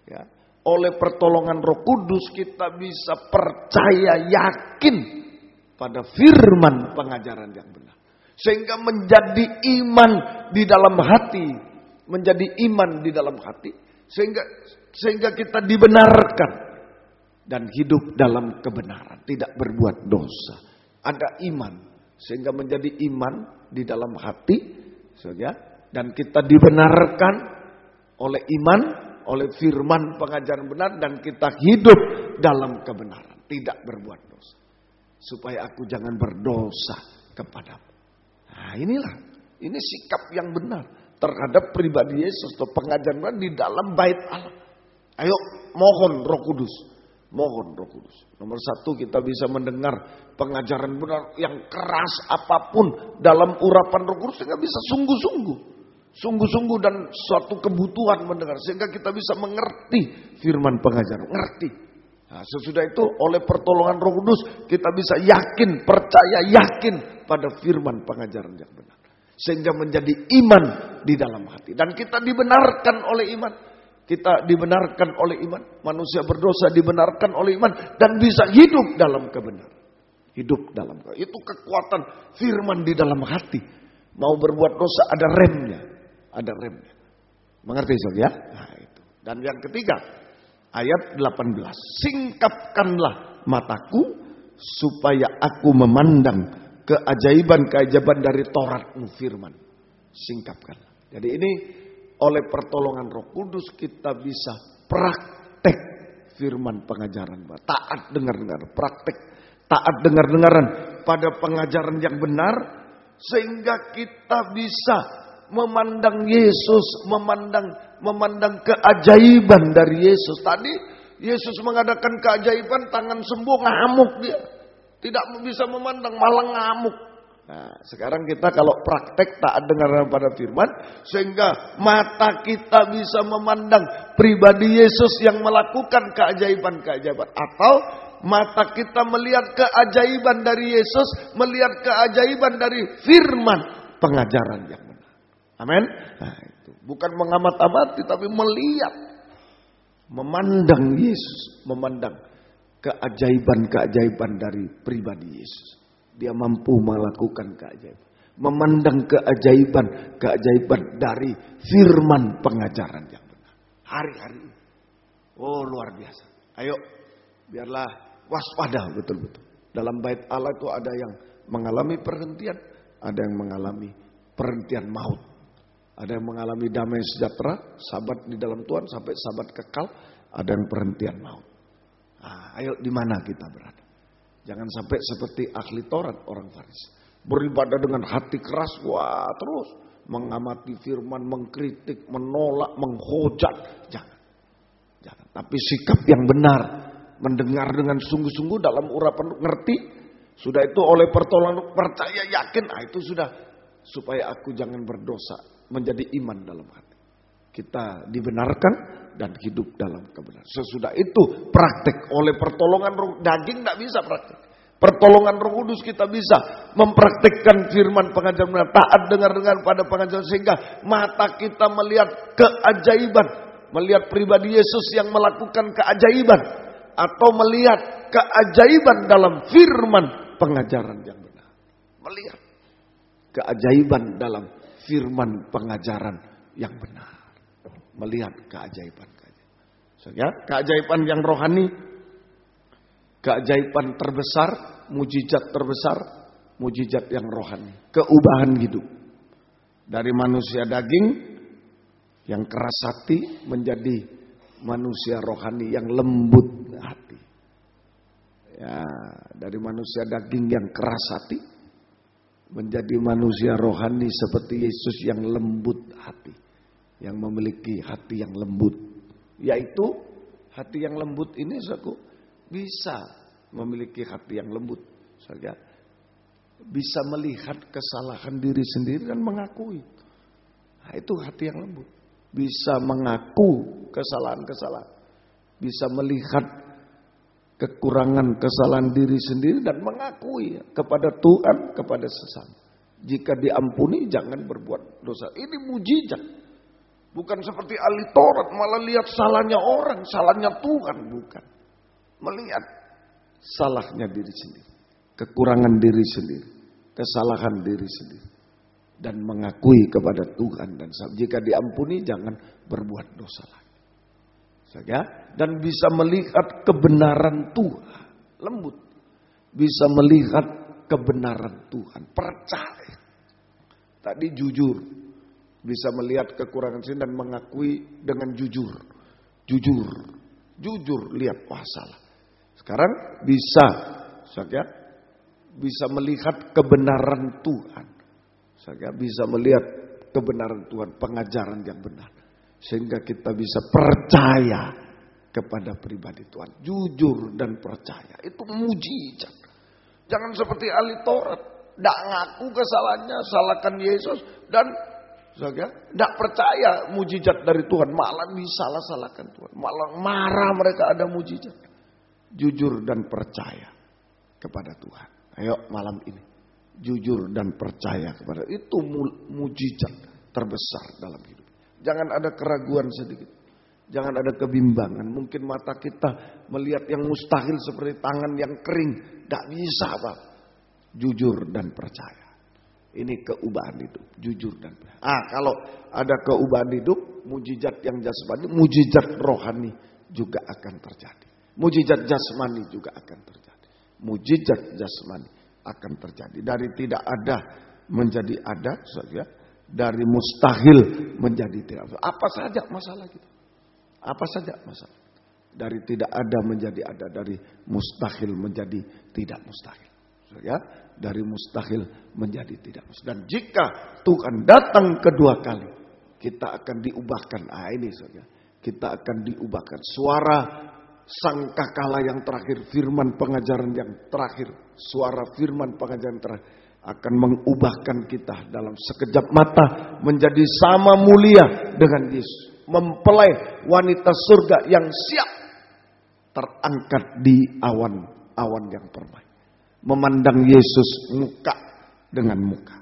ya. Oleh pertolongan Roh Kudus kita bisa percaya, yakin pada firman pengajaran yang benar. Sehingga menjadi iman di dalam hati, menjadi iman di dalam hati, sehingga kita dibenarkan dan hidup dalam kebenaran, tidak berbuat dosa. Ada iman, sehingga menjadi iman di dalam hati, dan kita dibenarkan oleh iman, oleh firman pengajaran benar, dan kita hidup dalam kebenaran, tidak berbuat dosa. Supaya aku jangan berdosa kepadamu. Nah inilah, ini sikap yang benar terhadap pribadi Yesus atau pengajaran benar di dalam bait Allah. Ayo mohon Roh Kudus, mohon Roh Kudus. Nomor satu, kita bisa mendengar pengajaran benar yang keras apapun dalam urapan Roh Kudus, sehingga bisa sungguh-sungguh dan suatu kebutuhan mendengar, sehingga kita bisa mengerti firman pengajaran, ngerti. Nah, sesudah itu oleh pertolongan Roh Kudus kita bisa yakin, percaya, yakin pada firman pengajaran yang benar, sehingga menjadi iman di dalam hati, dan kita dibenarkan oleh iman. Kita dibenarkan oleh iman, manusia berdosa dibenarkan oleh iman dan bisa hidup dalam kebenaran. Hidup dalam kebenaran. Itu kekuatan firman di dalam hati. Mau berbuat dosa ada remnya. Ada remnya. Mengerti saudara ya? Nah, itu. Dan yang ketiga, ayat 18. Singkapkanlah mataku supaya aku memandang keajaiban-keajaiban dari Tauratmu, firman. Singkapkanlah. Jadi ini oleh pertolongan Roh Kudus kita bisa praktek firman pengajaran. Taat dengar-dengar, praktek. Taat dengar-dengaran pada pengajaran yang benar. Sehingga kita bisa memandang Yesus, memandang keajaiban dari Yesus. Tadi Yesus mengadakan keajaiban, tangan sembuh, ngamuk dia. Tidak bisa memandang, malah ngamuk. Nah, sekarang kita kalau praktek taat dengar pada firman, sehingga mata kita bisa memandang pribadi Yesus yang melakukan keajaiban-keajaiban. Atau mata kita melihat keajaiban dari Yesus, melihat keajaiban dari firman pengajaran yang benar. Amin. Nah, itu bukan mengamat-amati, tapi melihat, memandang Yesus, memandang keajaiban-keajaiban dari pribadi Yesus. Dia mampu melakukan keajaiban, memandang keajaiban dari firman pengajaran yang benar. Hari-hari ini, oh luar biasa. Ayo, biarlah waspada betul-betul. Dalam bait Allah itu ada yang mengalami perhentian, ada yang mengalami perhentian maut. Ada yang mengalami damai sejahtera, sabat di dalam Tuhan sampai sabat kekal, ada yang perhentian maut. Nah, ayo di mana kita berada? Jangan sampai seperti ahli Taurat, orang Farisi. Beribadah dengan hati keras, wah terus mengamati firman, mengkritik, menolak, menghujat. Jangan. Tapi sikap yang benar, mendengar dengan sungguh-sungguh dalam urapan, ngerti. Sudah itu oleh pertolongan, percaya, yakin. Nah itu sudah, supaya aku jangan berdosa, menjadi iman dalam hati. Kita dibenarkan dan hidup dalam kebenaran. Sesudah itu praktek oleh pertolongan Roh. Daging tidak bisa praktek. Pertolongan Roh Kudus kita bisa mempraktekkan firman pengajaran benar. Taat dengar-dengar pada pengajaran, sehingga mata kita melihat keajaiban, melihat pribadi Yesus yang melakukan keajaiban, atau melihat keajaiban dalam firman pengajaran yang benar. Melihat keajaiban dalam firman pengajaran yang benar. Melihat keajaiban-keajaiban. Ya, keajaiban yang rohani, keajaiban terbesar, mujizat terbesar, mujizat yang rohani, keubahan hidup. Dari manusia daging yang keras hati menjadi manusia rohani yang lembut hati. Ya, dari manusia daging yang keras hati menjadi manusia rohani seperti Yesus yang lembut hati. Yang memiliki hati yang lembut. Yaitu hati yang lembut ini bisa memiliki hati yang lembut. Saudara, bisa melihat kesalahan diri sendiri dan mengakui. Nah, itu hati yang lembut. Bisa mengaku kesalahan-kesalahan. Bisa melihat kekurangan kesalahan diri sendiri dan mengakui kepada Tuhan, kepada sesama. Jika diampuni jangan berbuat dosa. Ini mujizat. Bukan seperti ahli Taurat malah lihat salahnya orang, salahnya Tuhan, bukan. Melihat salahnya diri sendiri, kekurangan diri sendiri, kesalahan diri sendiri, dan mengakui kepada Tuhan dan jika diampuni jangan berbuat dosa lagi. Dan bisa melihat kebenaran Tuhan, lembut. Bisa melihat kebenaran Tuhan, percaya. Tadi jujur, bisa melihat kekurangan sendiri dan mengakui dengan jujur. Jujur lihat wah salah. Sekarang bisa, bisa melihat kebenaran Tuhan. Bisa melihat kebenaran Tuhan, pengajaran yang benar. Sehingga kita bisa percaya kepada pribadi Tuhan. Jujur dan percaya. Itu mujizat. Jangan seperti ahli Taurat. Tidak ngaku kesalahannya, salahkan Yesus. Dan tidak percaya mujizat dari Tuhan. Malah disalah-salahkan Tuhan. Malah marah mereka ada mujizat. Jujur dan percaya kepada Tuhan. Ayo malam ini. Jujur dan percaya kepada itu mujizat terbesar dalam hidup. Jangan ada keraguan sedikit. Jangan ada kebimbangan. Mungkin mata kita melihat yang mustahil seperti tangan yang kering. Tidak bisa Pak. Jujur dan percaya. Ini keubahan hidup. Jujur dan percaya. Kalau ada keubahan hidup. Mujizat yang jasmani. Mujizat rohani juga akan terjadi. Mujizat jasmani juga akan terjadi. Mujizat jasmani akan terjadi. Dari tidak ada menjadi ada. Dari mustahil menjadi tidak. Apa saja masalah kita. Apa saja masalah. Dari tidak ada menjadi ada. Dari mustahil menjadi tidak mustahil. Dari mustahil menjadi tidak mustahil. Dan jika Tuhan datang kedua kali. Kita akan diubahkan. Ini kita akan diubahkan. Suara sangkakala yang terakhir. Firman pengajaran yang terakhir. Suara firman pengajaran terakhir. Akan mengubahkan kita dalam sekejap mata. Menjadi sama mulia dengan Yesus. Mempelai wanita surga yang siap. Terangkat di awan yang permai. Memandang Yesus muka dengan muka.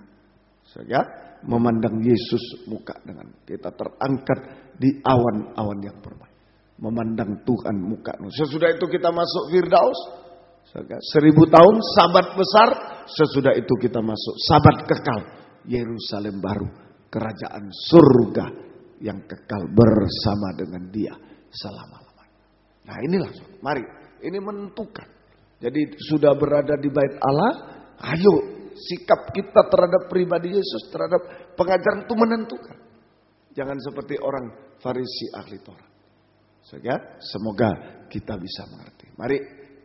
Memandang Yesus muka dengan kita terangkat di awan-awan yang permai. Memandang Tuhan muka. Sesudah itu kita masuk Firdaus. 1000 tahun sabat besar. Sesudah itu kita masuk sabat kekal. Yerusalem baru. Kerajaan surga yang kekal bersama dengan dia selama-lamanya. Nah inilah, mari. Ini menentukan. Jadi sudah berada di bait Allah. Ayo sikap kita terhadap pribadi Yesus. Terhadap pengajaran itu menentukan. Jangan seperti orang Farisi ahli Taurat. Semoga kita bisa mengerti. Mari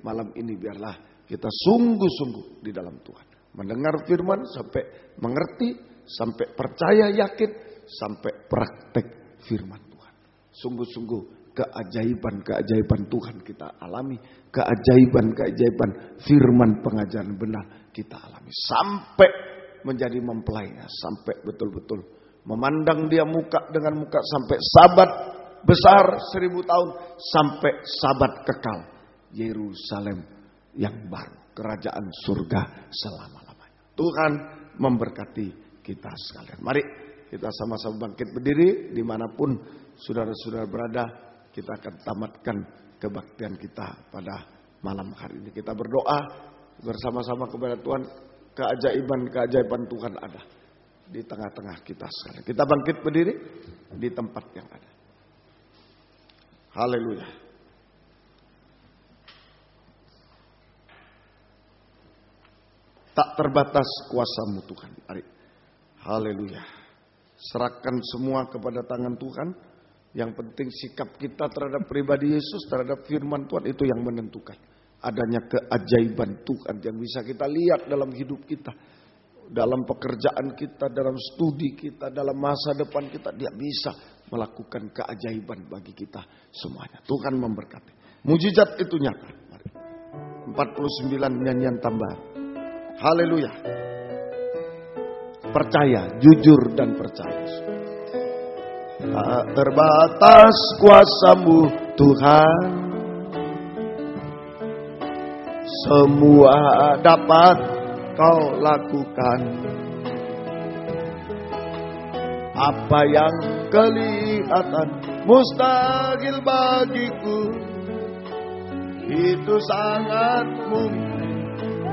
malam ini biarlah kita sungguh-sungguh di dalam Tuhan. Mendengar firman sampai mengerti. Sampai percaya yakin. Sampai praktek firman Tuhan. Sungguh-sungguh keajaiban-keajaiban Tuhan kita alami. Keajaiban-keajaiban firman pengajaran benar kita alami. Sampai menjadi mempelainya. Sampai betul-betul memandang dia muka dengan muka. Sampai sabat besar 1000 tahun. Sampai sabat kekal. Yerusalem yang baru. Kerajaan surga selama-lamanya. Tuhan memberkati kita sekalian. Mari kita sama-sama bangkit berdiri. Dimanapun saudara-saudara berada. Kita akan tamatkan kebaktian kita pada malam hari ini. Kita berdoa bersama-sama kepada Tuhan. Keajaiban-keajaiban Tuhan ada di tengah-tengah kita sekalian. Kita bangkit berdiri di tempat yang ada. Haleluya. Tak terbatas kuasa-Mu Tuhan. Mari. Haleluya. Serahkan semua kepada tangan Tuhan. Yang penting sikap kita terhadap pribadi Yesus, terhadap firman Tuhan itu yang menentukan. Adanya keajaiban Tuhan yang bisa kita lihat dalam hidup kita. Dalam pekerjaan kita, dalam studi kita, dalam masa depan kita. Dia bisa melakukan keajaiban bagi kita semuanya. Tuhan memberkati. Mujizat itu nyata. Mari. 49 nyanyian tambahan. Haleluya. Percaya, jujur dan percaya. Tak terbatas kuasa-Mu Tuhan, semua dapat Kau lakukan. Apa yang kelihatan mustahil bagiku, itu sangat mungkin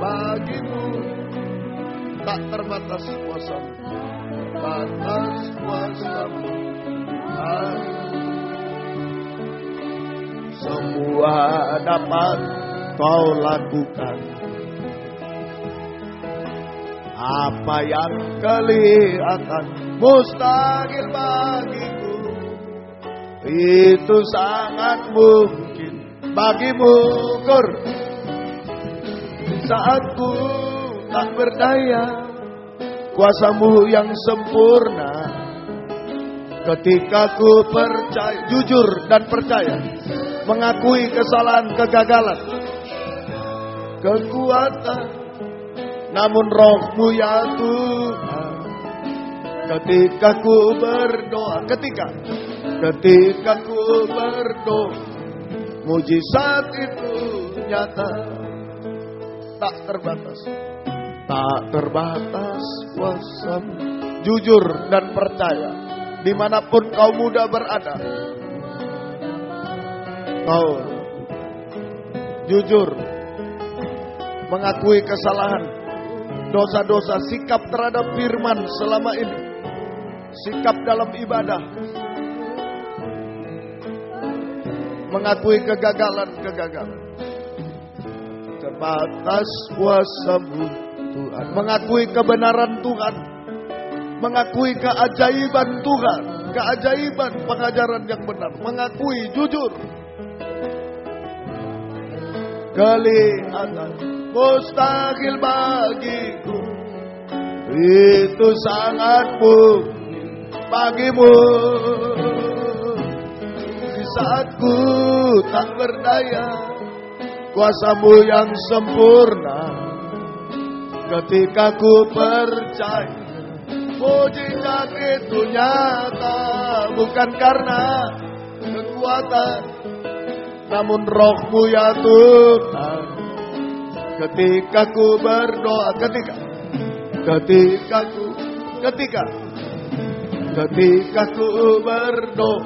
bagimu. Tak terbatas kuasa-Mu, batas kuasa-Mu Tuhan, semua dapat Kau lakukan. Apa yang kelihatan mustahil bagiku, itu sangat mungkin bagimu. Kur, saat ku tak berdaya, kuasa-Mu yang sempurna. Ketika ku percaya, jujur dan percaya, mengakui kesalahan, kegagalan, kekuatan, namun Roh-Mu ya Tuhan. Ketika ku berdoa, ketika ku berdoa, mujizat itu nyata. Tak terbatas, tak terbatas kuasa-Mu. Jujur dan percaya, dimanapun kau muda berada, kau jujur mengakui kesalahan, dosa-dosa, sikap terhadap firman selama ini, sikap dalam ibadah, mengakui kegagalan-kegagalan. Terbatas kuasa-Mu Tuhan, mengakui kebenaran Tuhan, mengakui keajaiban Tuhan, keajaiban pengajaran yang benar, mengakui jujur. Kelihatan mustahil bagiku, itu sangat mungkin bagimu. Di saat ku tak berdaya, kuasa-Mu yang sempurna. Ketika ku percaya, mujizat itu nyata, bukan karena kekuatan, namun Roh-Mu ya Tuhan. Ketika ku berdoa, ketika ku berdoa,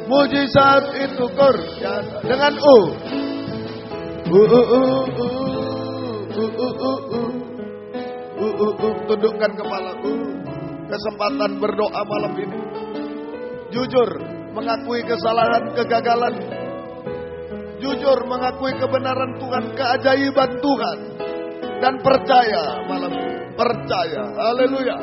mujizat itu nyata. Dengan tundukkan kepala. Kesempatan berdoa malam ini, jujur mengakui kesalahan, kegagalan, jujur mengakui kebenaran Tuhan, keajaiban Tuhan, dan percaya malam ini. Percaya, haleluya.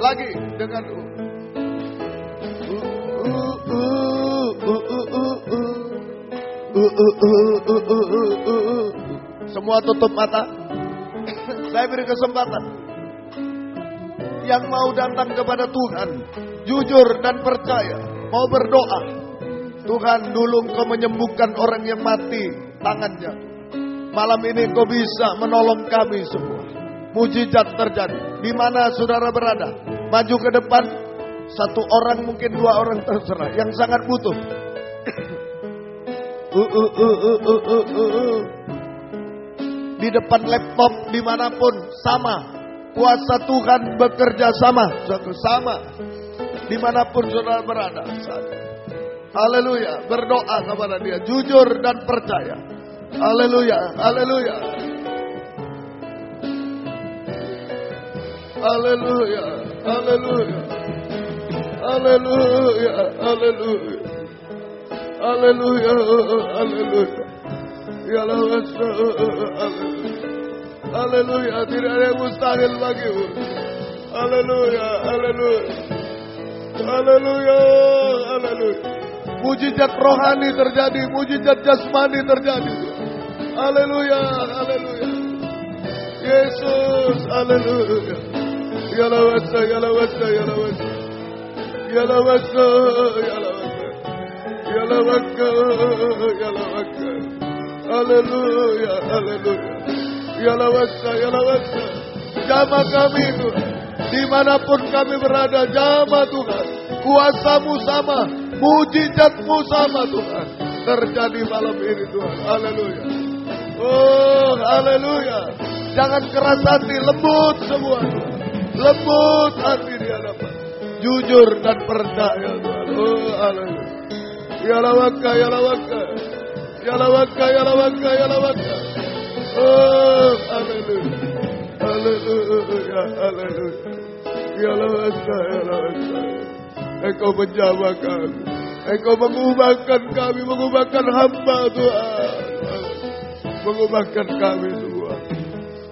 Lagi dengan semua tutup mata. Saya beri kesempatan yang mau datang kepada Tuhan, jujur dan percaya, mau berdoa. Tuhan, dulu Engkau menyembuhkan orang yang mati tangannya. Malam ini Engkau bisa menolong kami semua. Mujizat terjadi. Di mana saudara berada, maju ke depan. Satu orang, mungkin dua orang, terserah. Yang sangat butuh. Di depan laptop, dimanapun, sama. Kuasa Tuhan bekerja sama. Dimanapun saudara berada. Haleluya. Berdoa kepada Dia. Jujur dan percaya. Haleluya. Haleluya. Haleluya. Haleluya. Haleluya. Haleluya. Haleluya. Haleluya. Ya Allah. Haleluya. Tidak ada yang mustahil bagimu. Haleluya. Haleluya. Haleluya. Haleluya. Mujizat rohani terjadi, mujizat jasmani terjadi. Haleluya. Haleluya. Yesus. Haleluya. Ya lawasa, ya lawasa, ya lawasa. Ya lawasa, ya lawasa. Yalawaka, yalawaka. Haleluya, haleluya. Yalawaka, yalawaka. Jamah kami Tuhan. Dimanapun kami berada, jamah Tuhan. Kuasa-Mu sama, mujizat-Mu sama Tuhan. Terjadi malam ini Tuhan. Haleluya. Oh, haleluya. Jangan keras hati, lembut semua Tuhan. Lembut hati di hadapan. Jujur dan percaya Tuhan. Oh, haleluya. Yalawaka, yalawaka. Yalawaka, yalawaka, yalawaka. Oh, haleluya. Haleluya, haleluya. Yalawaka, yalawaka. Engkau menjamah kami. Engkau mengubahkan kami, mengubahkan hamba Tuhan. Mengubahkan kami Tuhan.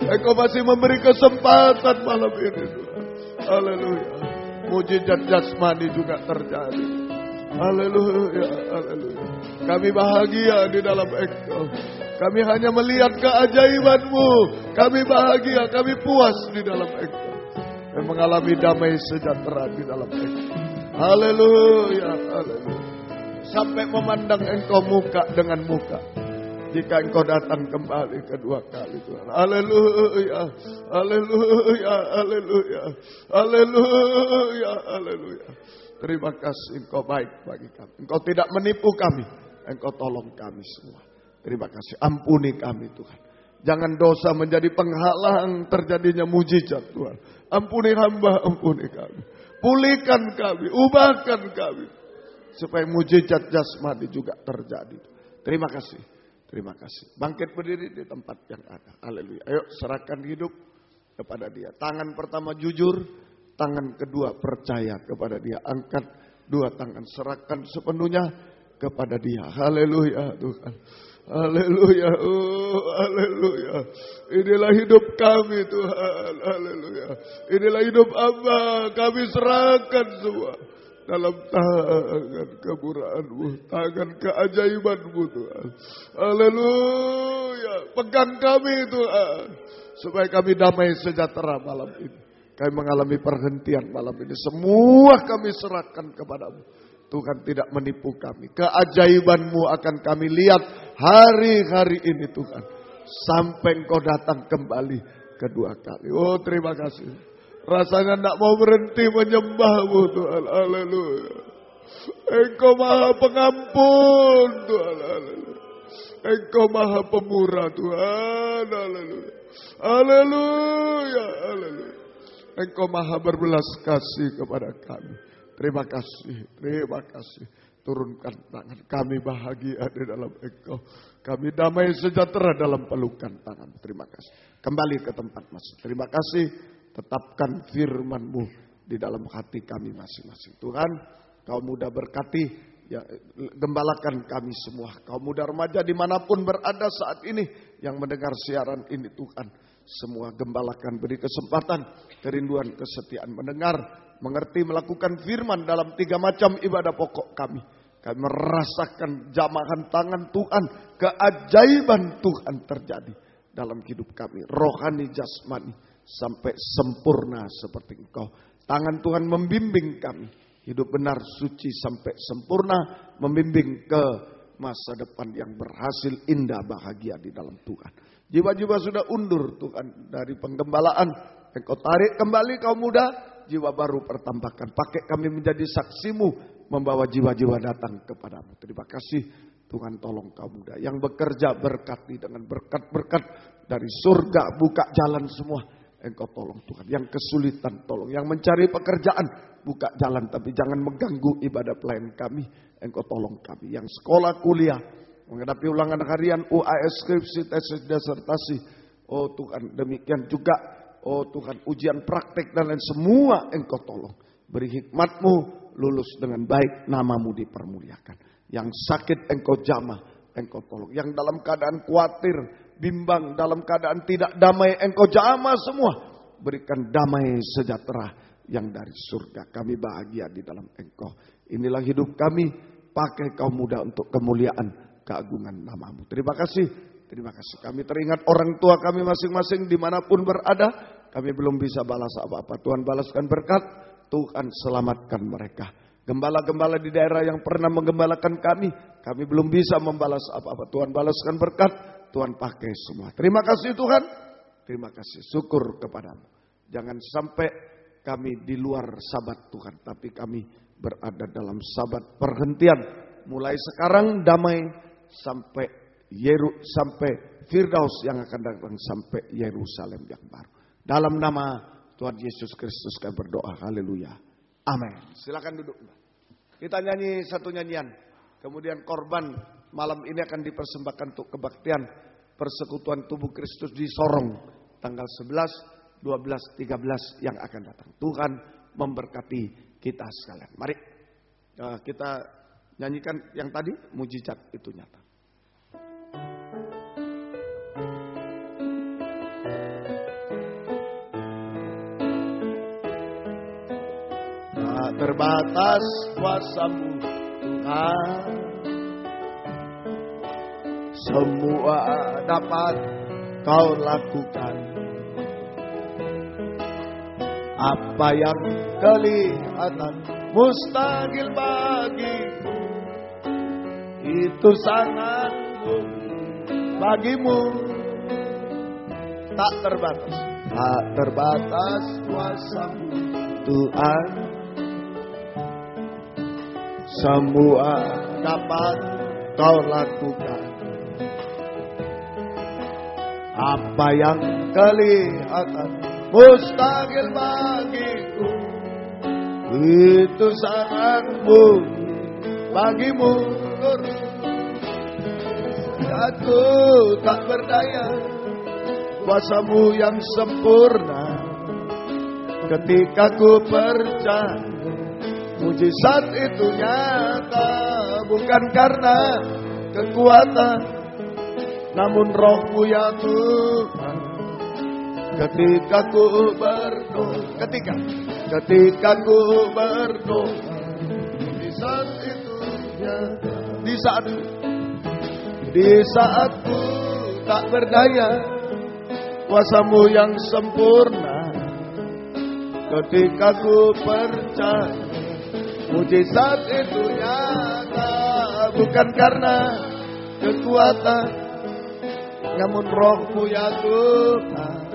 Engkau masih memberi kesempatan malam ini Tuhan. Haleluya. Mujizat jasmani juga terjadi. Haleluya, haleluya. Kami bahagia di dalam Engkau. Kami hanya melihat keajaiban-Mu. Kami bahagia, kami puas di dalam Engkau. Dan mengalami damai sejahtera di dalam Engkau. Haleluya, haleluya. Sampai memandang Engkau muka dengan muka. Jika Engkau datang kembali kedua kali Tuhan. Haleluya, haleluya, haleluya. Haleluya, haleluya. Terima kasih Engkau baik bagi kami. Engkau tidak menipu kami. Engkau tolong kami semua. Terima kasih. Ampuni kami Tuhan. Jangan dosa menjadi penghalang terjadinya mujizat Tuhan. Ampuni hamba, ampuni kami. Pulihkan kami, ubahkan kami. Supaya mujizat jasmani juga terjadi. Terima kasih. Terima kasih. Bangkit berdiri di tempat yang ada. Haleluya. Ayo serahkan hidup kepada Dia. Tangan pertama jujur. Tangan kedua percaya kepada Dia. Angkat dua tangan. Serahkan sepenuhnya kepada Dia. Haleluya Tuhan. Haleluya. Oh, haleluya. Inilah hidup kami Tuhan. Haleluya. Inilah hidup Hamba. Kami serahkan semua. Dalam tangan kemurahan-Mu. Tangan keajaiban-Mu Tuhan. Haleluya. Pegang kami Tuhan. Supaya kami damai sejahtera malam ini. Kami mengalami perhentian malam ini. Semua kami serahkan kepada-Mu. Tuhan tidak menipu kami. Keajaiban-Mu akan kami lihat hari-hari ini Tuhan. Sampai Engkau datang kembali kedua kali. Oh, terima kasih. Rasanya tidak mau berhenti menyembah-Mu Tuhan. Haleluya. Engkau Maha Pengampun Tuhan. Haleluya. Engkau Maha Pemurah Tuhan. Haleluya. Haleluya. Haleluya. Engkau Maha berbelas kasih kepada kami. Terima kasih. Terima kasih. Turunkan tangan. Kami bahagia di dalam Engkau. Kami damai sejahtera dalam pelukan tangan. Terima kasih. Kembali ke tempat masing. Terima kasih. Tetapkan firman-Mu di dalam hati kami masing-masing. Tuhan, Kau muda berkati, ya, gembalakan kami semua. Kau muda remaja dimanapun berada saat ini, yang mendengar siaran ini Tuhan. Semua gembalakan, beri kesempatan, kerinduan, kesetiaan mendengar, mengerti, melakukan firman dalam 3 macam ibadah pokok kami. Kami merasakan jamahan tangan Tuhan, keajaiban Tuhan terjadi dalam hidup kami. Rohani, jasmani, sampai sempurna seperti Engkau. Tangan Tuhan membimbing kami. Hidup benar, suci, sampai sempurna. Membimbing ke masa depan yang berhasil, indah, bahagia di dalam Tuhan. Jiwa-jiwa sudah undur Tuhan dari penggembalaan. Engkau tarik kembali kaum muda. Jiwa baru pertambahkan. Pakai kami menjadi saksi-Mu. Membawa jiwa-jiwa datang kepada-Mu. Terima kasih Tuhan, tolong kaum muda. Yang bekerja berkati dengan berkat-berkat dari surga. Buka jalan semua. Engkau tolong Tuhan. Yang kesulitan tolong. Yang mencari pekerjaan. Buka jalan tapi jangan mengganggu ibadah pelayan kami. Engkau tolong kami. Yang sekolah kuliah. Menghadapi ulangan harian, UAS, skripsi, tesis, disertasi. Oh Tuhan, demikian juga. Oh Tuhan, ujian praktek dan lain semua Engkau tolong. Beri hikmat-Mu, lulus dengan baik, nama-Mu dipermuliakan. Yang sakit Engkau jamah, Engkau tolong. Yang dalam keadaan khawatir, bimbang, dalam keadaan tidak damai, Engkau jamah semua. Berikan damai sejahtera yang dari surga. Kami bahagia di dalam Engkau. Inilah hidup kami, pakai kaum muda untuk kemuliaan keagungan nama-Mu. Terima kasih. Terima kasih. Kami teringat orang tua kami masing-masing dimanapun berada. Kami belum bisa balas apa-apa. Tuhan balaskan berkat. Tuhan selamatkan mereka. Gembala-gembala di daerah yang pernah menggembalakan kami belum bisa membalas apa-apa. Tuhan balaskan berkat, Tuhan pakai semua. Terima kasih Tuhan, terima kasih, syukur kepadamu. Jangan sampai kami di luar sabat Tuhan, tapi kami berada dalam sabat perhentian. Mulai sekarang damai sampai Firdaus yang akan datang, sampai Yerusalem yang baru. Dalam nama Tuhan Yesus Kristus kami berdoa. Haleluya. Amin. Silakan duduk. Kita nyanyi satu nyanyian. Kemudian korban malam ini akan dipersembahkan untuk kebaktian persekutuan tubuh Kristus di Sorong. Tanggal 11, 12, 13 yang akan datang. Tuhan memberkati kita sekalian. Mari kita nyanyikan yang tadi, mujizat itu nyata. Tak terbatas kuasa-Mu Tuhan, semua dapat Kau lakukan. Apa yang kelihatan mustahil bagiku, itu sangat bagimu. Tak terbatas kuasa-Mu Tuhan, semua dapat Kau lakukan. Apa yang kelihatan mustahil bagiku, itu sangat bagimu. Aku tak berdaya, kuasa-Mu yang sempurna. Ketika ku percaya, mujizat itu nyata. Bukan karena kekuatan, namun Roh-Mu ya Tuhan. Ketika ku berdoa, ketika ku berdoa, di saat itu nyata. Di saat ku tak berdaya, kuasa-Mu yang sempurna. Ketika ku percaya, mujizat itu nyata. Bukan karena kekuatan, namun Roh-Mu ya Tuhan.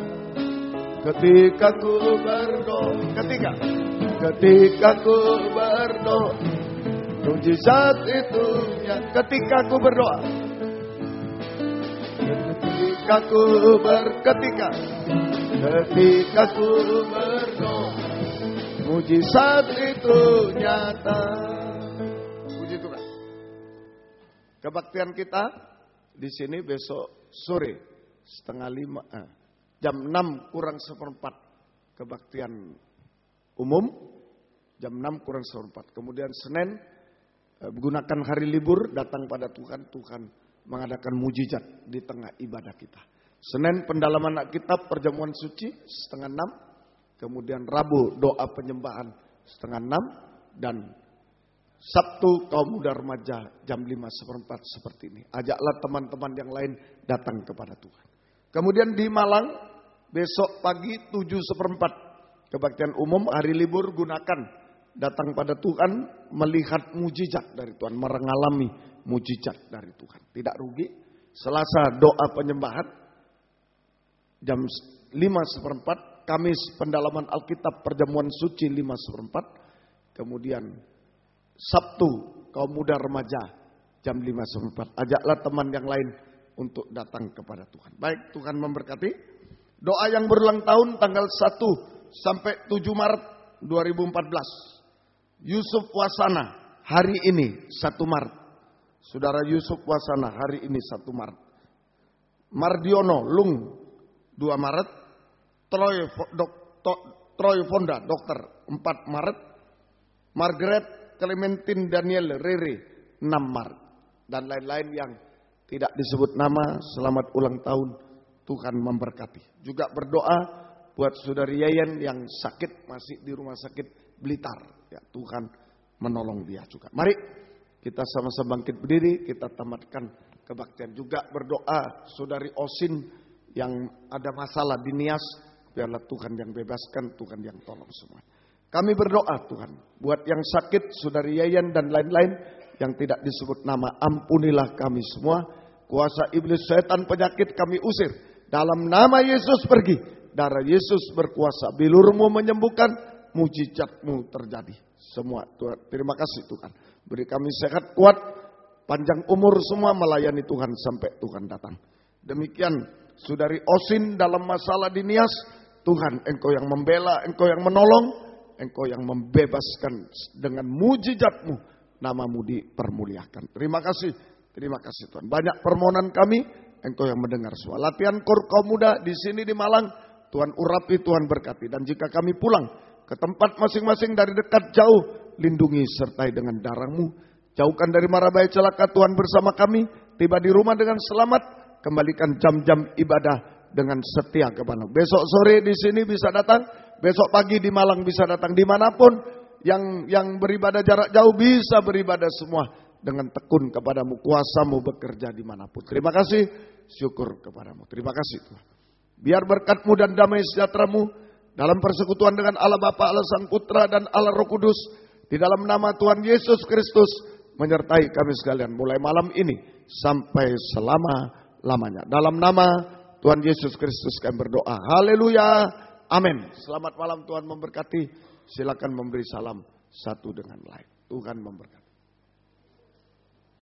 Ketika ku berdoa, ketika ku berdoa, mujizat itu nyata. Ketika ku berdoa, ketika ku berdoa, mujizat itu nyata. Puji Tuhan. Kebaktian kita di sini besok sore 4:30, jam 6:45 kebaktian umum, jam 6:45. Kemudian Senin menggunakan hari libur, datang pada Tuhan mengadakan mujizat di tengah ibadah kita. Senin pendalaman Alkitab perjamuan suci 5:30. Kemudian Rabu doa penyembahan 5:30. Dan Sabtu kaum muda remaja jam 5:15 seperti ini. Ajaklah teman-teman yang lain datang kepada Tuhan. Kemudian di Malang besok pagi 7:15 kebaktian umum, hari libur, gunakan datang pada Tuhan, melihat mujizat dari Tuhan, mengalami mujizat dari Tuhan. Tidak rugi. Selasa doa penyembahan jam 5:15. Kamis pendalaman Alkitab perjamuan suci 5:15. Kemudian Sabtu kaum muda remaja jam 5:15. Ajaklah teman yang lain untuk datang kepada Tuhan. Baik, Tuhan memberkati. Doa yang berulang tahun tanggal 1 sampai 7 Maret 2014. Yusuf Wasana hari ini 1 Maret. Saudara Yusuf Wasana hari ini 1 Maret. Mardiono Lung 2 Maret. Troy Fonda dokter 4 Maret. Margaret Clementine Daniel Rere 6 Maret. Dan lain-lain yang tidak disebut nama, selamat ulang tahun, Tuhan memberkati. Juga berdoa buat saudari Yayan yang sakit, masih di rumah sakit Blitar. Ya, Tuhan menolong dia juga. Mari kita sama-sama bangkit berdiri, kita tamatkan kebaktian. Juga berdoa saudari Osin yang ada masalah di Nias, biarlah Tuhan yang bebaskan, Tuhan yang tolong semua. Kami berdoa Tuhan, buat yang sakit, Saudari Yayan dan lain-lain yang tidak disebut nama, ampunilah kami semua. Kuasa iblis, setan, penyakit kami usir. Dalam nama Yesus pergi. Darah Yesus berkuasa. Bilurmu menyembuhkan, mujizatmu terjadi. Semua Tuhan, terima kasih Tuhan. Beri kami sehat kuat, panjang umur semua melayani Tuhan sampai Tuhan datang. Demikian Saudari Osin dalam masalah di Nias, Tuhan Engkau yang membela, Engkau yang menolong, Engkau yang membebaskan dengan mujizatmu, namamu dipermuliakan. Terima kasih Tuhan. Banyak permohonan kami, Engkau yang mendengar semua. Latihan KOR kaum muda di sini di Malang, Tuhan urapi, Tuhan berkati. Dan jika kami pulang ke tempat masing-masing dari dekat jauh, lindungi sertai dengan darah-Mu. Jauhkan dari mara bahaya celaka, Tuhan bersama kami. Tiba di rumah dengan selamat, kembalikan jam-jam ibadah dengan setia kepada. Besok sore di sini bisa datang, besok pagi di Malang bisa datang, dimanapun yang beribadah jarak jauh bisa beribadah semua dengan tekun kepadamu, kuasa-Mu bekerja dimanapun. Terima kasih, syukur kepadamu. Terima kasih Tuhan. Biar berkat-Mu dan damai sejahtera-Mu dalam persekutuan dengan Allah Bapa, Allah Sang Putra dan Allah Roh Kudus, di dalam nama Tuhan Yesus Kristus menyertai kami sekalian mulai malam ini sampai selama-lamanya. Dalam nama Tuhan Yesus Kristus kami berdoa. Haleluya. Amin. Selamat malam, Tuhan memberkati. Silakan memberi salam satu dengan lain. Tuhan memberkati.